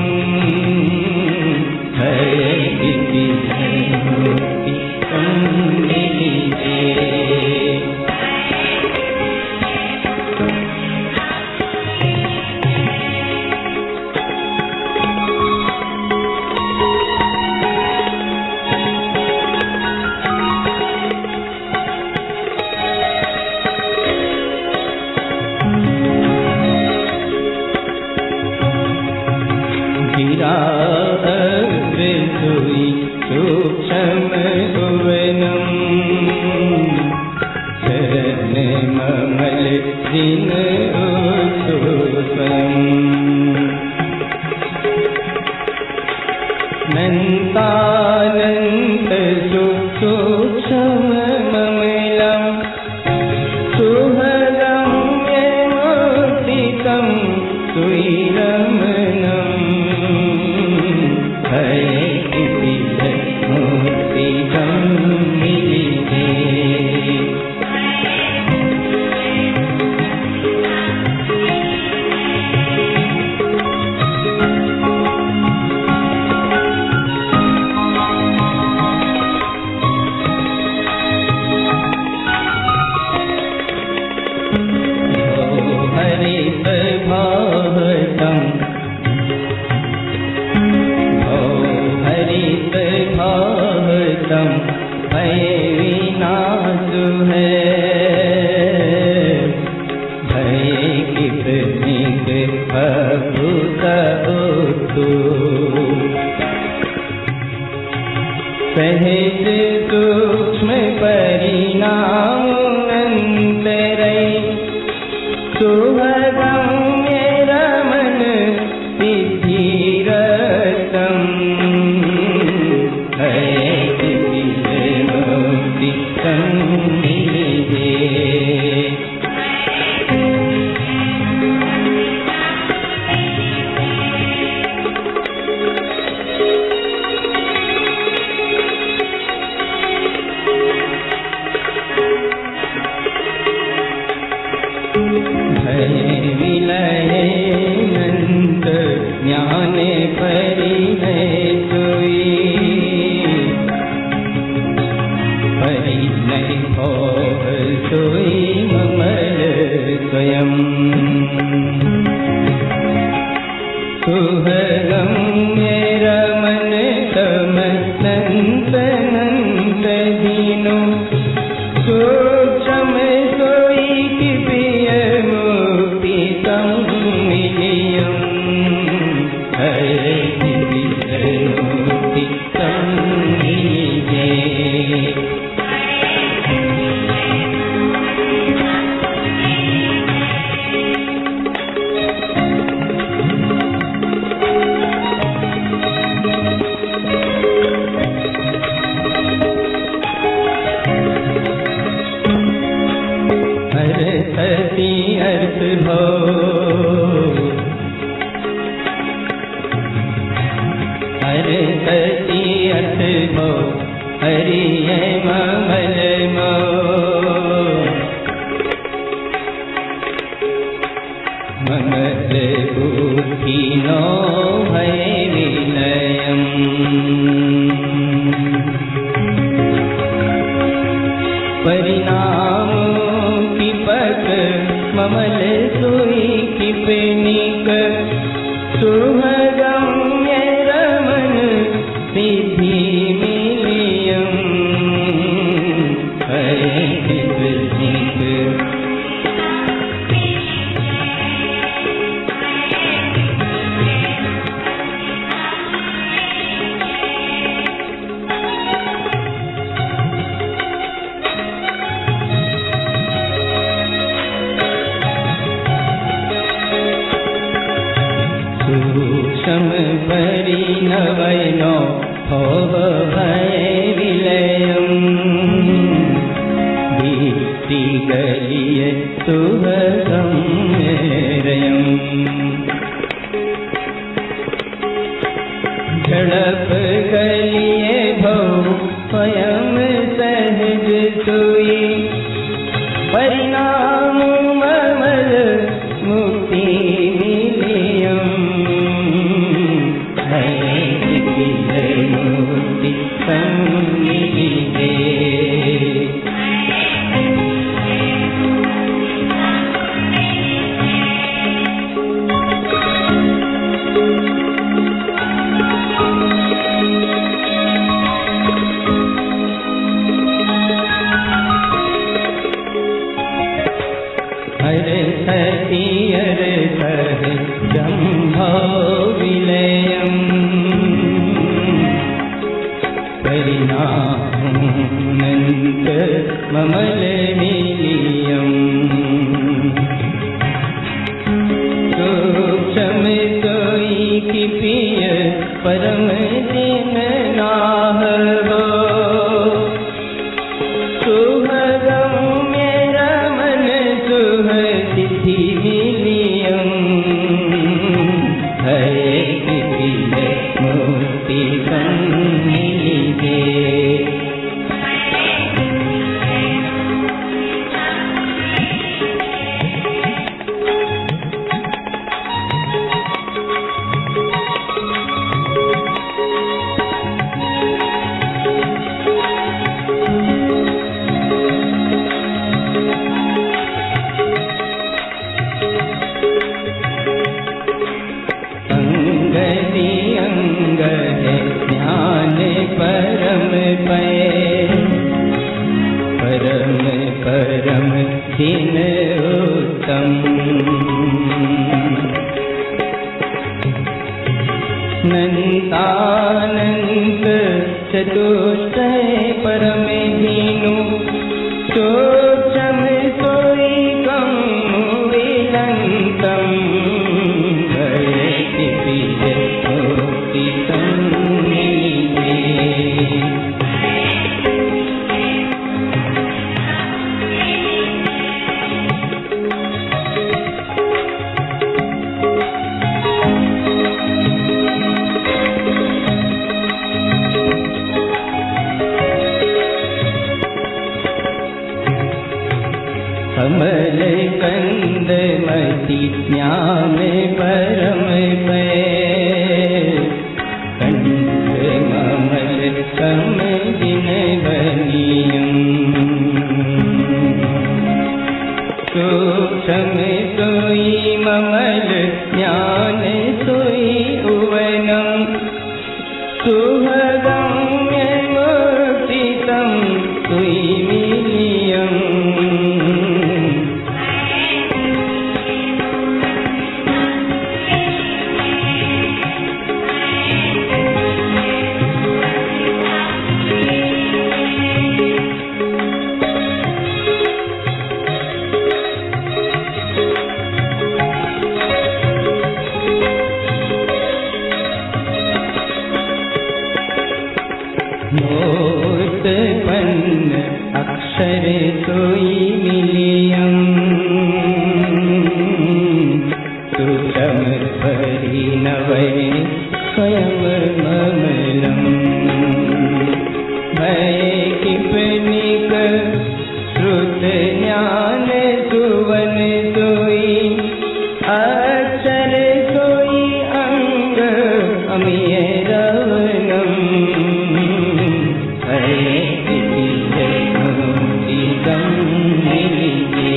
है किसी मुक्ति सम्मिलिते गिराग्रसुई सूक्ष्म भुवनम शरणममल दिन स्वयं नन्तानन्त सूक्ष्म ममलम सुहगम्य मूर्तितं सुरमणम् मूर्ति सम्मिलिते हरित भावतम् हरित भावतम भय विनाशु है भय कितनिक अभूत सहज सूक्ष्म परिणाम अंतरै सुहगम्य रमन सिद्धिरतम है किसी मुक्ति सम्मिलिते भय विलय नंद ज्ञान परिणय सोई परिणय भोग सोई ममल स्वयं सुहगम्य रमन तम नंद नंद दीनो सूक्ष्म सोई की प्रिय मुक्ति सम्मिलियम है किसी मुक्ति सम्मिलिते सती अर्थ भो हरे सती अर्थ भो हरिय ममल मो ममल बुद्धि नो भय विलयम परिणाम ममल सोई किपनिक सुहगम्य रमन सिद्धि निलयम है किपनिक सूक्ष्म परिणवयनो भोग भय विलयम दीप्ति गलिय सुहगम्यरयम झड़प गलिय भो स्वयं सहज सोई परिणाम सरस्वती अर्थ ब्रह्मो विलयम् परिणामोऽनन्त ममलनिलयम् सूक्ष्म सोई की पिय परम दिन नाहवो सुभगम्य रमन सुहसिद्धि विलियम् हरे की पिय मुक्ति सन्निधे परम दिन उत्तम नन्तानन्त चतुष्टय परम दीनु सूक्ष्म सोई कम विलंतम हरे पिय मुक्ति सन्निधे कमल कंद मति ज्ञान परम पै कंठ ममल कम दिन बनियम् सूक्ष्म सोई ममल ज्ञान सोई उवनम् सुभगम्य मुक्तितं सोई विलियम् मोत्पन्न अक्षर सोई विलियम् सूक्ष्म परिणवय स्वयं ममलम् भय किपनिक श्रुत ज्ञान सुवन सोई अक्षर सोई अंग अमिय रवनम् हरे पिय मुक्ति सन्निधे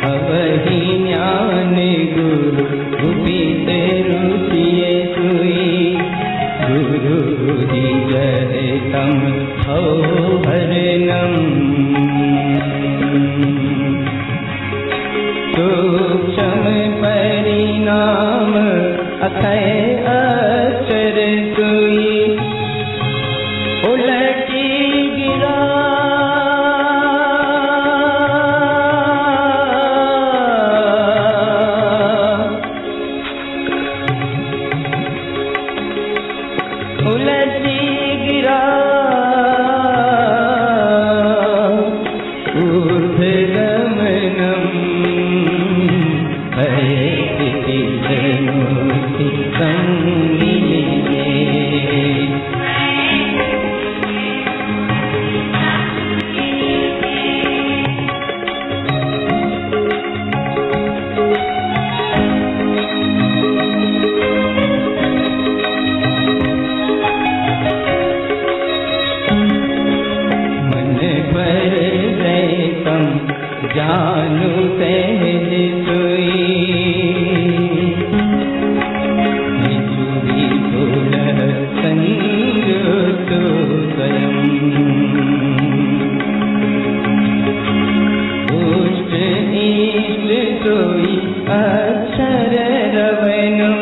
अवहि ज्ञान गुरु गुपित रुचिय सुई गुरु दिगहितं भो हरणम् सूक्ष्म परिणाम अक्षय अक्षर सुई उलटी गिरा उलटी गिरा ऊर्ध्वगमनम् हरे पिय मुक्ति सन्निधे मन पर दैतम् जानू सहज सोई निचुरी फूल संयुतो स्वयं उष्ट इष्ट सोई अक्षर रवनम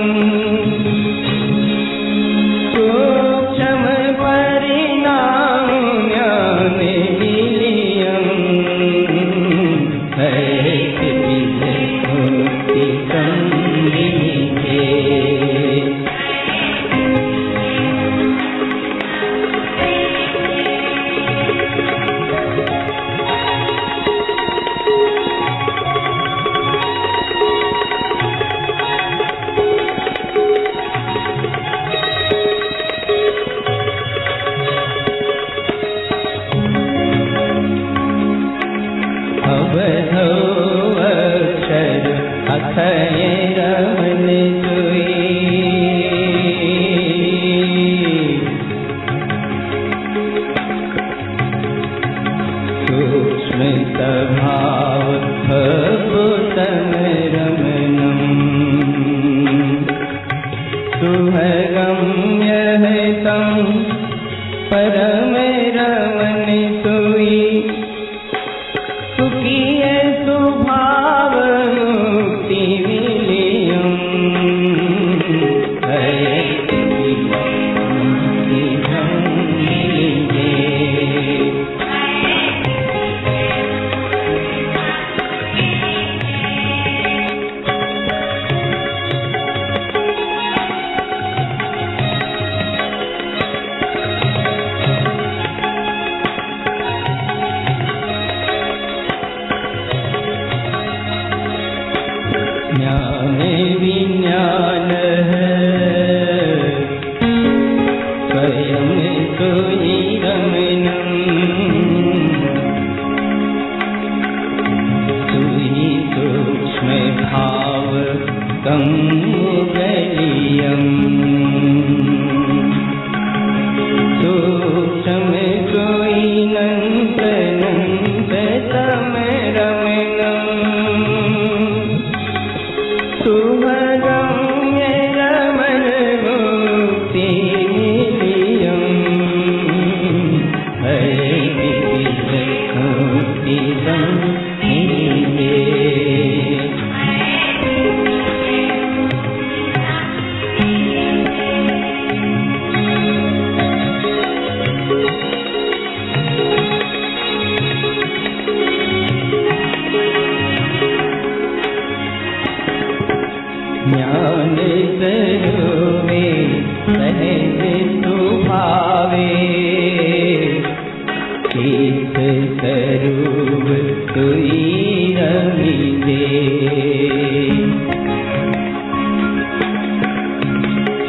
सूक्ष्म परिणाम ज्ञान विलियम है मुक्ति संविधे अक्षर अथय रमन सोई सूक्ष्म स्वभाव भूतम रमणम सुहगम्य तम परम रमन सोई सुखीय स्वभाव मुक्ति विलियम है मुक्ति संविधे ज्ञान विज्ञान स्वयं सोई रमणम सोई सूक्ष्म भाव कम गलियम सूक्ष्म सोई नंद नंद तम रमणम सुभगम्य रमण मुक्ति विलियम है मुक्ति संविधे ज्ञान स्वरूपे सहज स्वभावे चित्त स्वरूप सोई रमिदे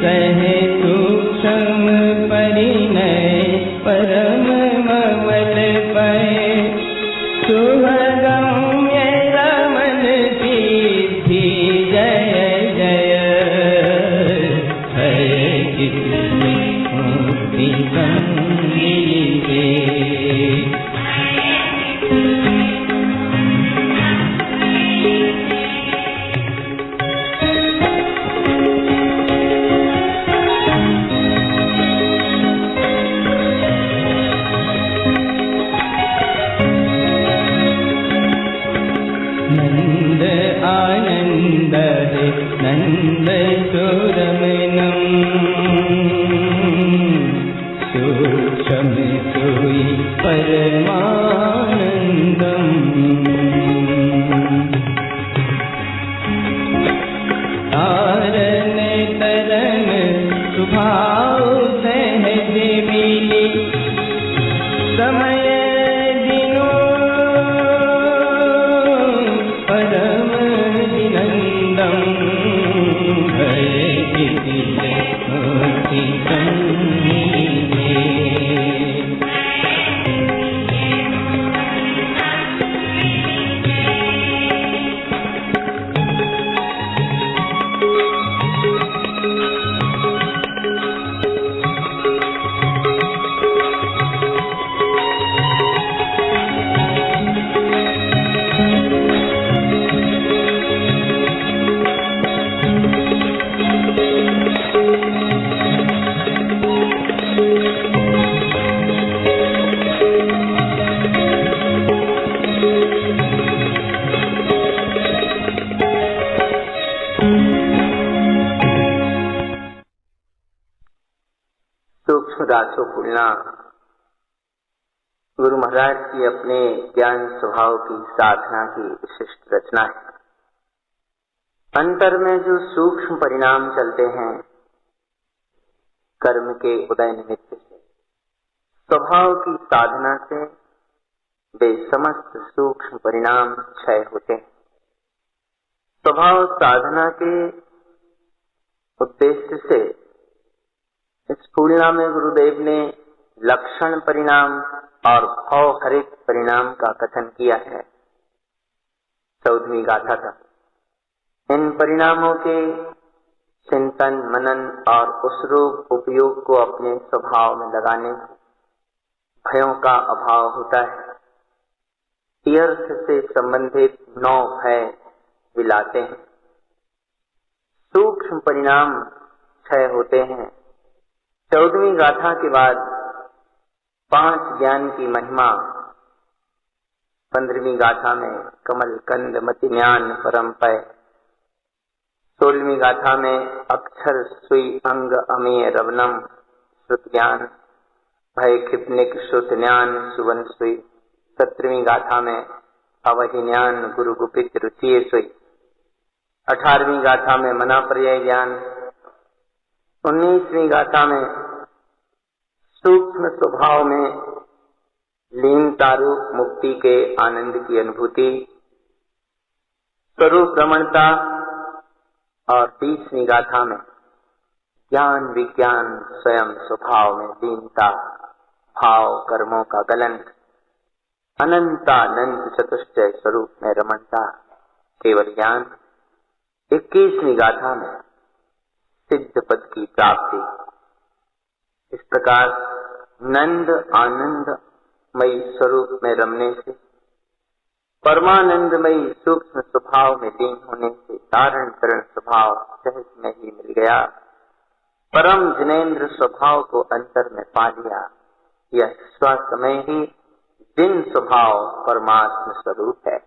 सह सूक्ष्म परिणय परम ममल पय सुभगम्य रमन सिद्धि जय मुक्ति संविधे नंद आनंद है नंद सुरमनम सूक्ष्म सोई परमानंदम तारन तरन स्वभाव सहज मिली समय परम दिनंदम भय मुक्ति संविधे गाथो फूलना गुरु महाराज की अपने ज्ञान स्वभाव की साधना की विशिष्ट रचना है। अंतर में जो सूक्ष्म परिणाम चलते हैं कर्म के उदय निमित्त से, स्वभाव की साधना से वे समस्त सूक्ष्म परिणाम क्षय होते हैं। स्वभाव साधना के उद्देश्य से इस फूलना में गुरुदेव ने लक्षण परिणाम और भावहरित परिणाम का कथन किया है। 14वीं गाथा का इन परिणामों के चिंतन मनन और उस रूप उपयोग को अपने स्वभाव में लगाने से भयों का अभाव होता है। तीर्थ से संबंधित 9 भय विलाते हैं। सूक्ष्म परिणाम क्षय होते हैं। 14वीं गाथा के बाद 5 ज्ञान की महिमा 15वीं गाथा में कमल कंद मति ज्ञान परम पय, 16वीं गाथा में अक्षर सुई अंग अमेय रवनम श्रुत ज्ञान भय क्षिप्निक श्रुत ज्ञान सुवन सुई, 17वीं गाथा में अवहिज्ञान गुरु गुपित रुचिये सुई, 18वीं गाथा में मना पर्याय ज्ञान, 19वीं गाथा में सूक्ष्म स्वभाव में लीनता रूप मुक्ति के आनंद की अनुभूति, स्वरूप रमणता, और 20वीं गाथा में ज्ञान विज्ञान स्वयं स्वभाव में लीनता, भाव कर्मों का गलन, अनंतानंद चतुष्टय स्वरूप में रमणता, केवल ज्ञान। 21वीं गाथा में सिद्ध पद की प्राप्ति। इस प्रकार नंद आनंदमयी स्वरूप में रमने से, परमानंदमयी सूक्ष्म स्वभाव में लीन होने से धारण करण स्वभाव सहज में ही मिल गया। परम जिनेन्द्र स्वभाव को अंतर में पा लिया। यह स्वसमय ही जिन स्वभाव परमात्म स्वरूप है।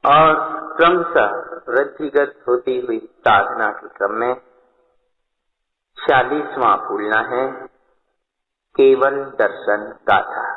और क्रमशः वृद्धिगत होती हुई साधना के क्रम में 46वां फूलना है केवल दर्शन गाथा।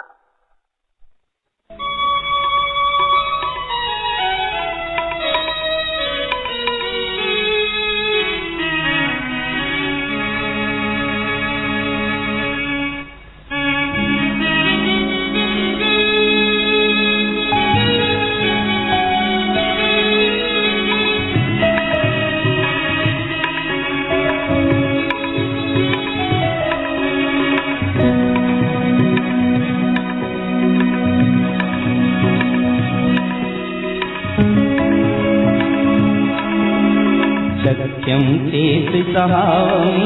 सत्यं चेत् सहावम्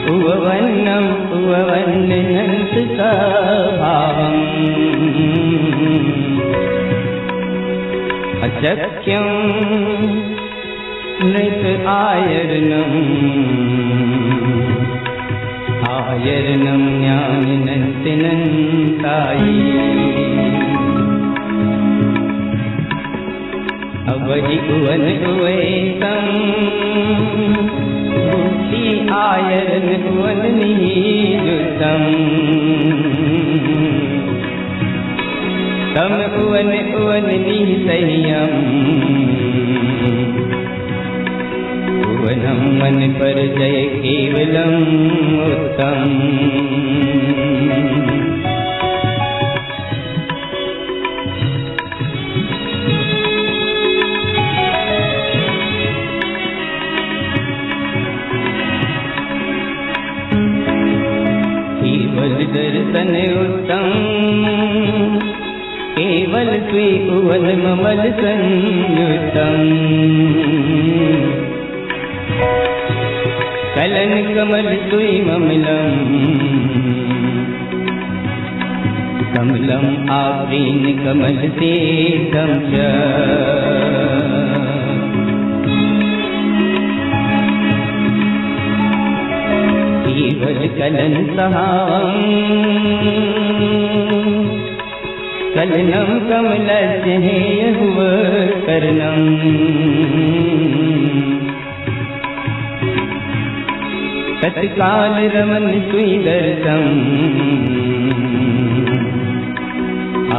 उववन्नम् उववन्नन्त सभावम् अशक्यं नृत आयर्नम् आयर्नं ज्ञाननन्तिनन्तायि अवहि उवन उवैतं बुद्धि आयरन उवन निजुतम तम उवन उवन निसह्यम उवनम मन पर जय केवलम उत्तम। दर्शन उत्तम केवल स्वी उवल ममल संयुतम कलन कमल सुई ममलम कमलम आव्रीन कमल से च केवल कलन सहावम् कलनं कमलस्य हेयहुव कर्णम् तत्काल रमन सुई दर्शम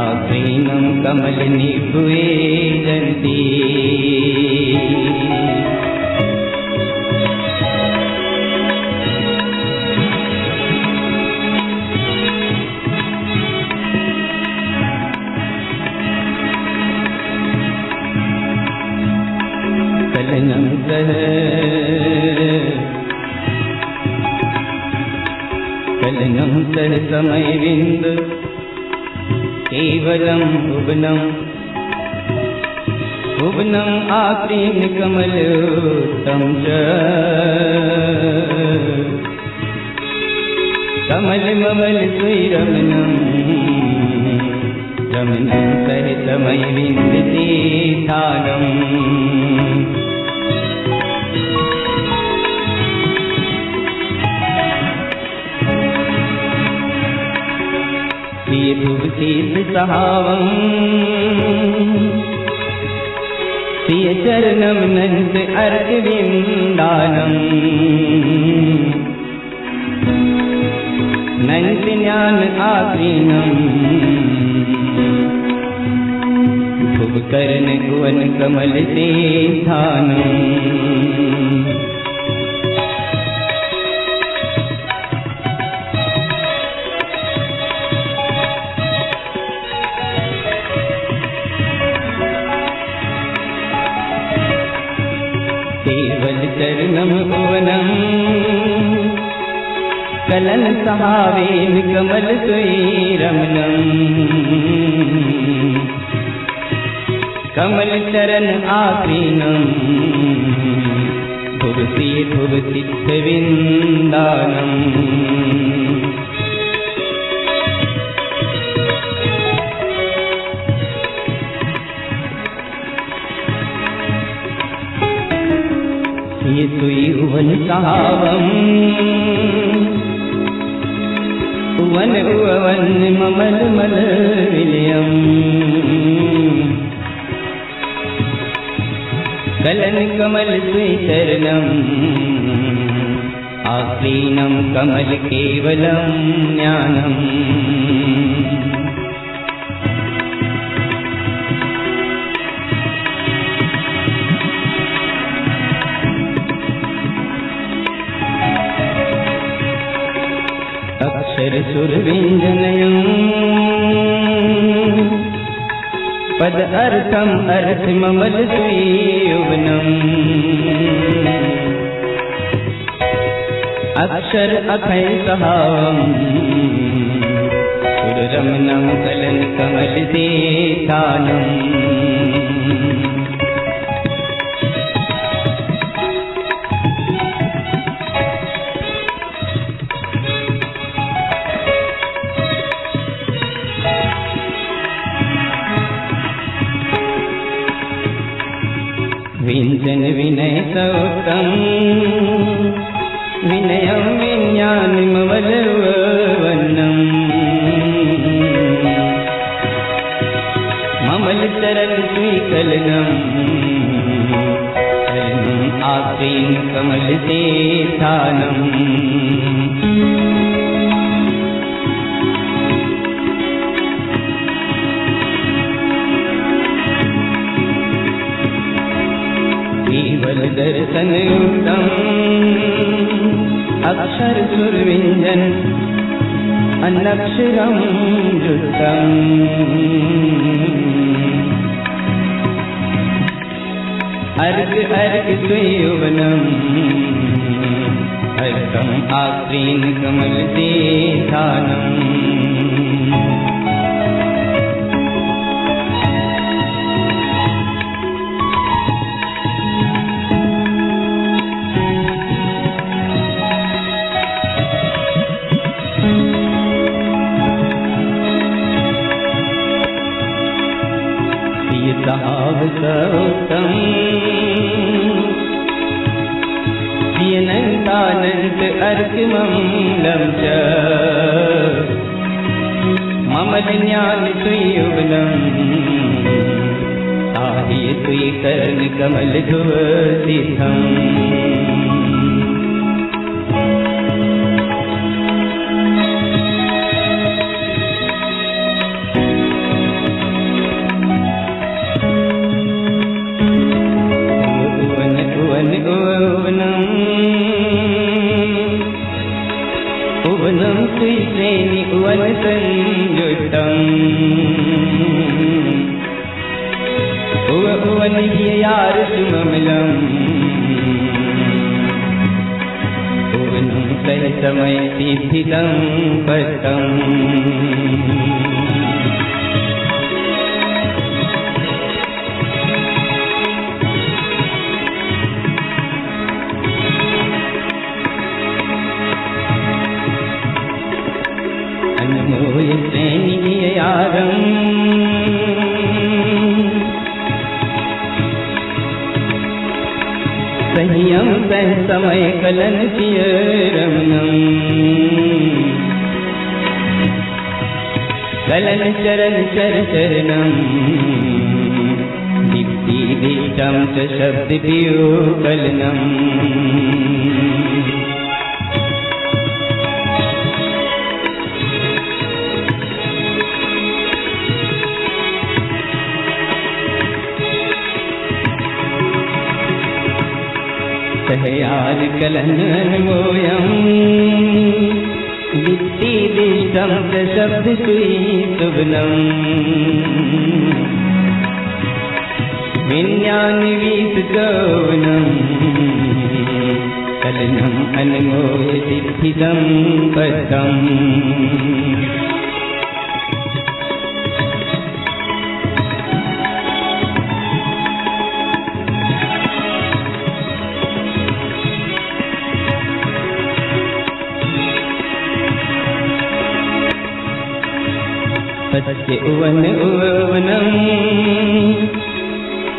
आसीनम कमल निभुए जंती कलनम सह समय विंद केवलम भुवनम आक्रीन कमल तम च कमल ममल सुई रमनम सह समय विंद तीर्थानम शीत सहावं सिय चरणम नंद अर्क विंदानम नंद ज्ञान आक्रीनम भुव करण भुवन कमल से स्थानम चरणम भुवनम कलन सहावेन कमल सुई रमनम कमल चरण आक्रीनम भुव सिद्ध विंदानम सुई उवन सहावम उवन उवन ममल मल विलयम कलन कमल सुई चरणम आसीनम कमल केवलम ज्ञानम अक्षर सुर व्यंजनयं पद अर्थम अर्थ ममल सुयौवनम अक्षर अखय सहावम सुर रमनम कलन कमल से स्थानम विंजन विनय सौतम विनयम विज्ञान मवल वन्नम ममल चरण स्वीकलनम चरणम आक्रीन कमल से स्थानम केवल दर्शन उत्तम अक्षर सुर व्यंजन अनक्षरम जुष्टम अर्घ अर्घ सुयौवनम अर्घम आक्रीन कमल से स्थानम सहावसौतम अनंतानंत अर्क ममलम च ममल ज्ञान सुयौवनम साहिय सुई करण कमल ध्रुव सिद्धम यार सुममलम पूर्णं सह समय सिद्धिदं पदम् अनमोल सैनिक यारं संयम सह समय कलन सिय रमणम कलन चरण चर चरणम दीप्ति दिष्टम च शब्द पियो कलनम सहयार कलन अनमोयम दीप्ति दिष्टम च शब्द सुई सुबलम विज्ञान वीत गौनम कलनम अनमोय सिद्धिदं पदम् सत्य उवन उवनम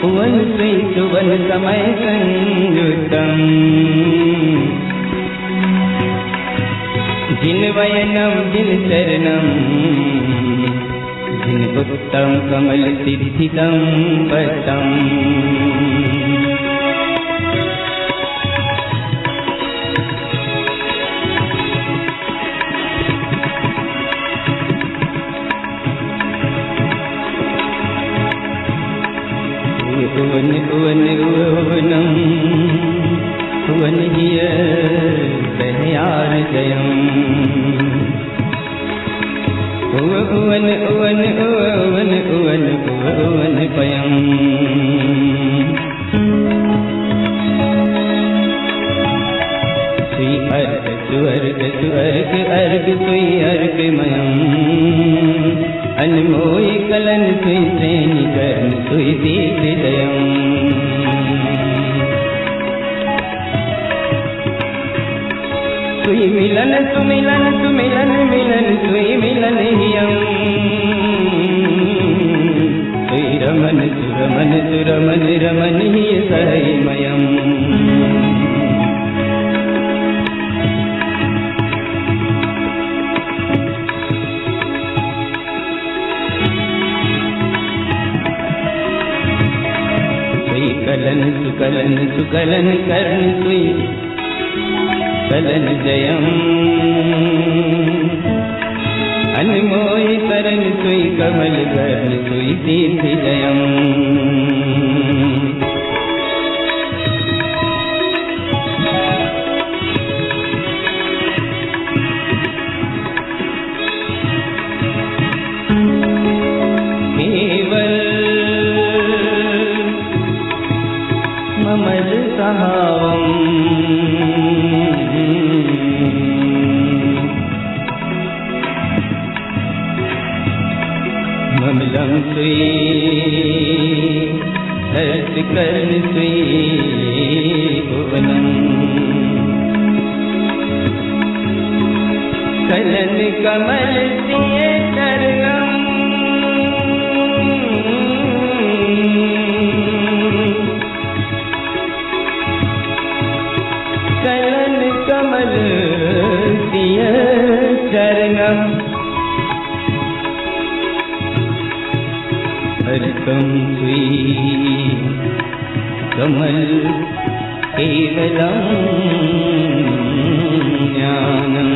उवन श्री सुवन समय संयुतम जिन वयनम जिन चरणम जिन उत्तम कमल सिद्धिदं पदम् उवन उवन उवनम उवन हिय सहयार जयम उवन उवन उवन उवन उवन पयम सुई अर्घ सुअर्घ सुअर्घ अर्घ सुई अर्घमयम अनमोय कलन सुई श्रेणी कर्ण सुई दीर्घदयम् सुई मिलन सुमिलन सुमिलन मिलन सुई मिलन हियम सुई रमन सुरमन सुरमन रमन हिय सहमयम् कलन सुकलन सुकलन कर्ण सुई कलन जयम अनमोय करण सुई कमल कर्ण सुई दीर्घ जयम ममल सहावम ममलम सुई हर्ष कर्ण सुई भुवनम कलन कमल सिय चरणम कलन कमल सिय चरणम हरितम सुई कमल केवलम ज्ञानम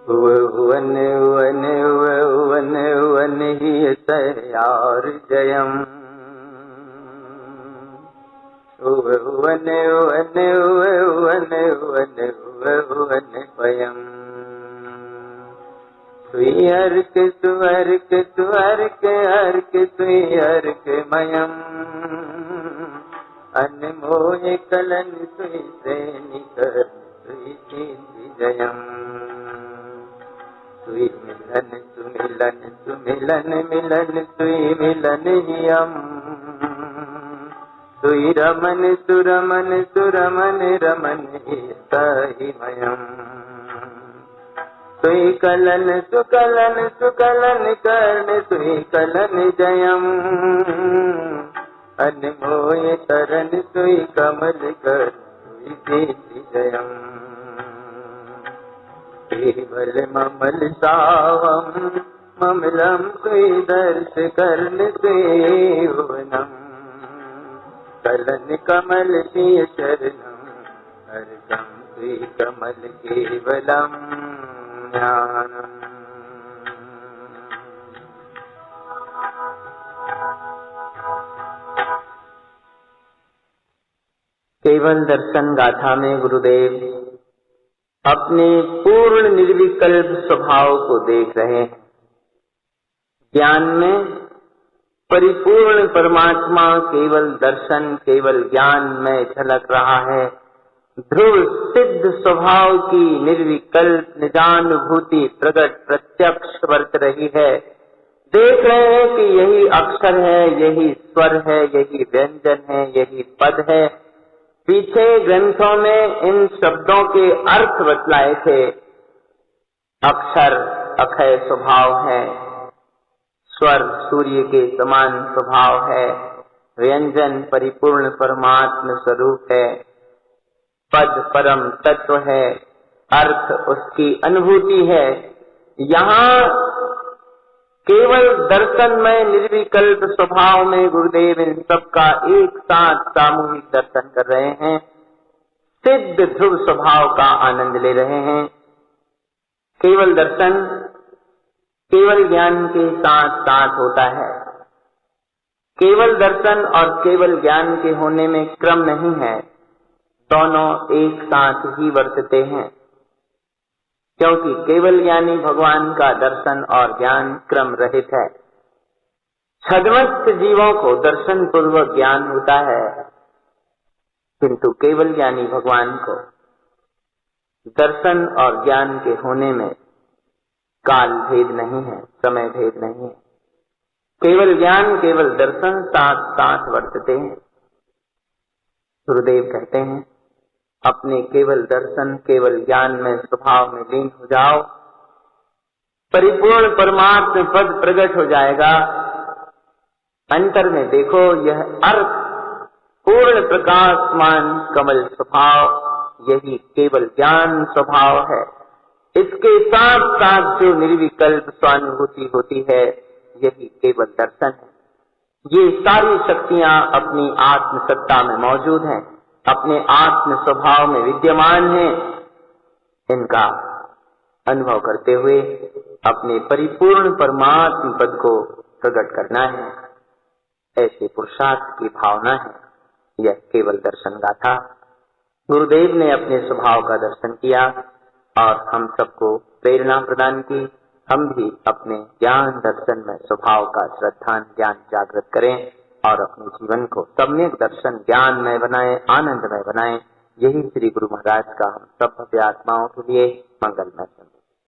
हुवन हुवन हुवन हुवन ही तैयार जयम हुवन हुवन हुवन हुवन हुवन भयम सुई हर्क सुहर्क सुहर्क हर्क सुई हर्क मयम अनमोह कलन सुई सैनिकर सुई सिद्धि जयम सुई मिलन सुमिलन सुमिलन मिलन सुई मिलन हियम सुई रमन सुरमन सुरमन रमन सही मयम सुई कलन सुकलन सुकलन कर्ण सुई कलन जयम अनमोय करण सुई कमल कर सुई सिद्धि जयम केवल ममल सावम ममलम सुई दर्श कर्ण सुई भुवनम कलन कमल सिंह शरणम हरदम सुई कमल केवलम ज्ञानम। केवल दर्शन गाथा में गुरुदेव अपने पूर्ण निर्विकल्प स्वभाव को देख रहे हैं। ज्ञान में परिपूर्ण परमात्मा केवल दर्शन केवल ज्ञान में झलक रहा है। ध्रुव सिद्ध स्वभाव की निर्विकल्प निजानुभूति प्रकट प्रत्यक्ष वर्त रही है। देख रहे हैं कि यही अक्षर है, यही स्वर है, यही व्यंजन है, यही पद है। पीछे ग्रंथों में इन शब्दों के अर्थ बतलाए थे। अक्षर अक्षय स्वभाव है, स्वर सूर्य के समान स्वभाव है, व्यंजन परिपूर्ण परमात्म स्वरूप है, पद परम तत्व है, अर्थ उसकी अनुभूति है। यहाँ केवल दर्शन में निर्विकल्प स्वभाव में गुरुदेव इन सबका एक साथ सामूहिक दर्शन कर रहे हैं। सिद्ध ध्रुव स्वभाव का आनंद ले रहे हैं। केवल दर्शन केवल ज्ञान के साथ साथ होता है। केवल दर्शन और केवल ज्ञान के होने में क्रम नहीं है, दोनों एक साथ ही वर्तते हैं। क्योंकि केवल ज्ञानी भगवान का दर्शन और ज्ञान क्रम रहित है। छद्मस्त जीवों को दर्शन पूर्वक ज्ञान होता है, किंतु केवल ज्ञानी भगवान को दर्शन और ज्ञान के होने में काल भेद नहीं है, समय भेद नहीं है। केवल ज्ञान केवल दर्शन साथ साथ वर्तते हैं। गुरुदेव कहते हैं अपने केवल दर्शन केवल ज्ञान में स्वभाव में लीन हो जाओ, परिपूर्ण परमात्म पद प्रकट हो जाएगा। अंतर में देखो यह अर्थ पूर्ण प्रकाशमान कमल स्वभाव यही केवल ज्ञान स्वभाव है। इसके साथ साथ जो निर्विकल्प स्वानुभूति होती है यही केवल दर्शन है। ये सारी शक्तियां अपनी आत्म सत्ता में मौजूद हैं, अपने आत्म स्वभाव में विद्यमान हैं। इनका अनुभव करते हुए अपने परिपूर्ण परमात्म पद को प्रकट करना है, ऐसे पुरुषार्थ की भावना है यह केवल दर्शन गाथा। गुरुदेव ने अपने स्वभाव का दर्शन किया और हम सबको प्रेरणा प्रदान की। हम भी अपने ज्ञान दर्शन में स्वभाव का श्रद्धान ज्ञान जागृत करें और अपने जीवन को सम्यक दर्शन ज्ञान में बनाएं, आनंद में बनाएं। यही श्री गुरु महाराज का हम सब भव्य आत्माओं के लिए मंगलमय संदेश।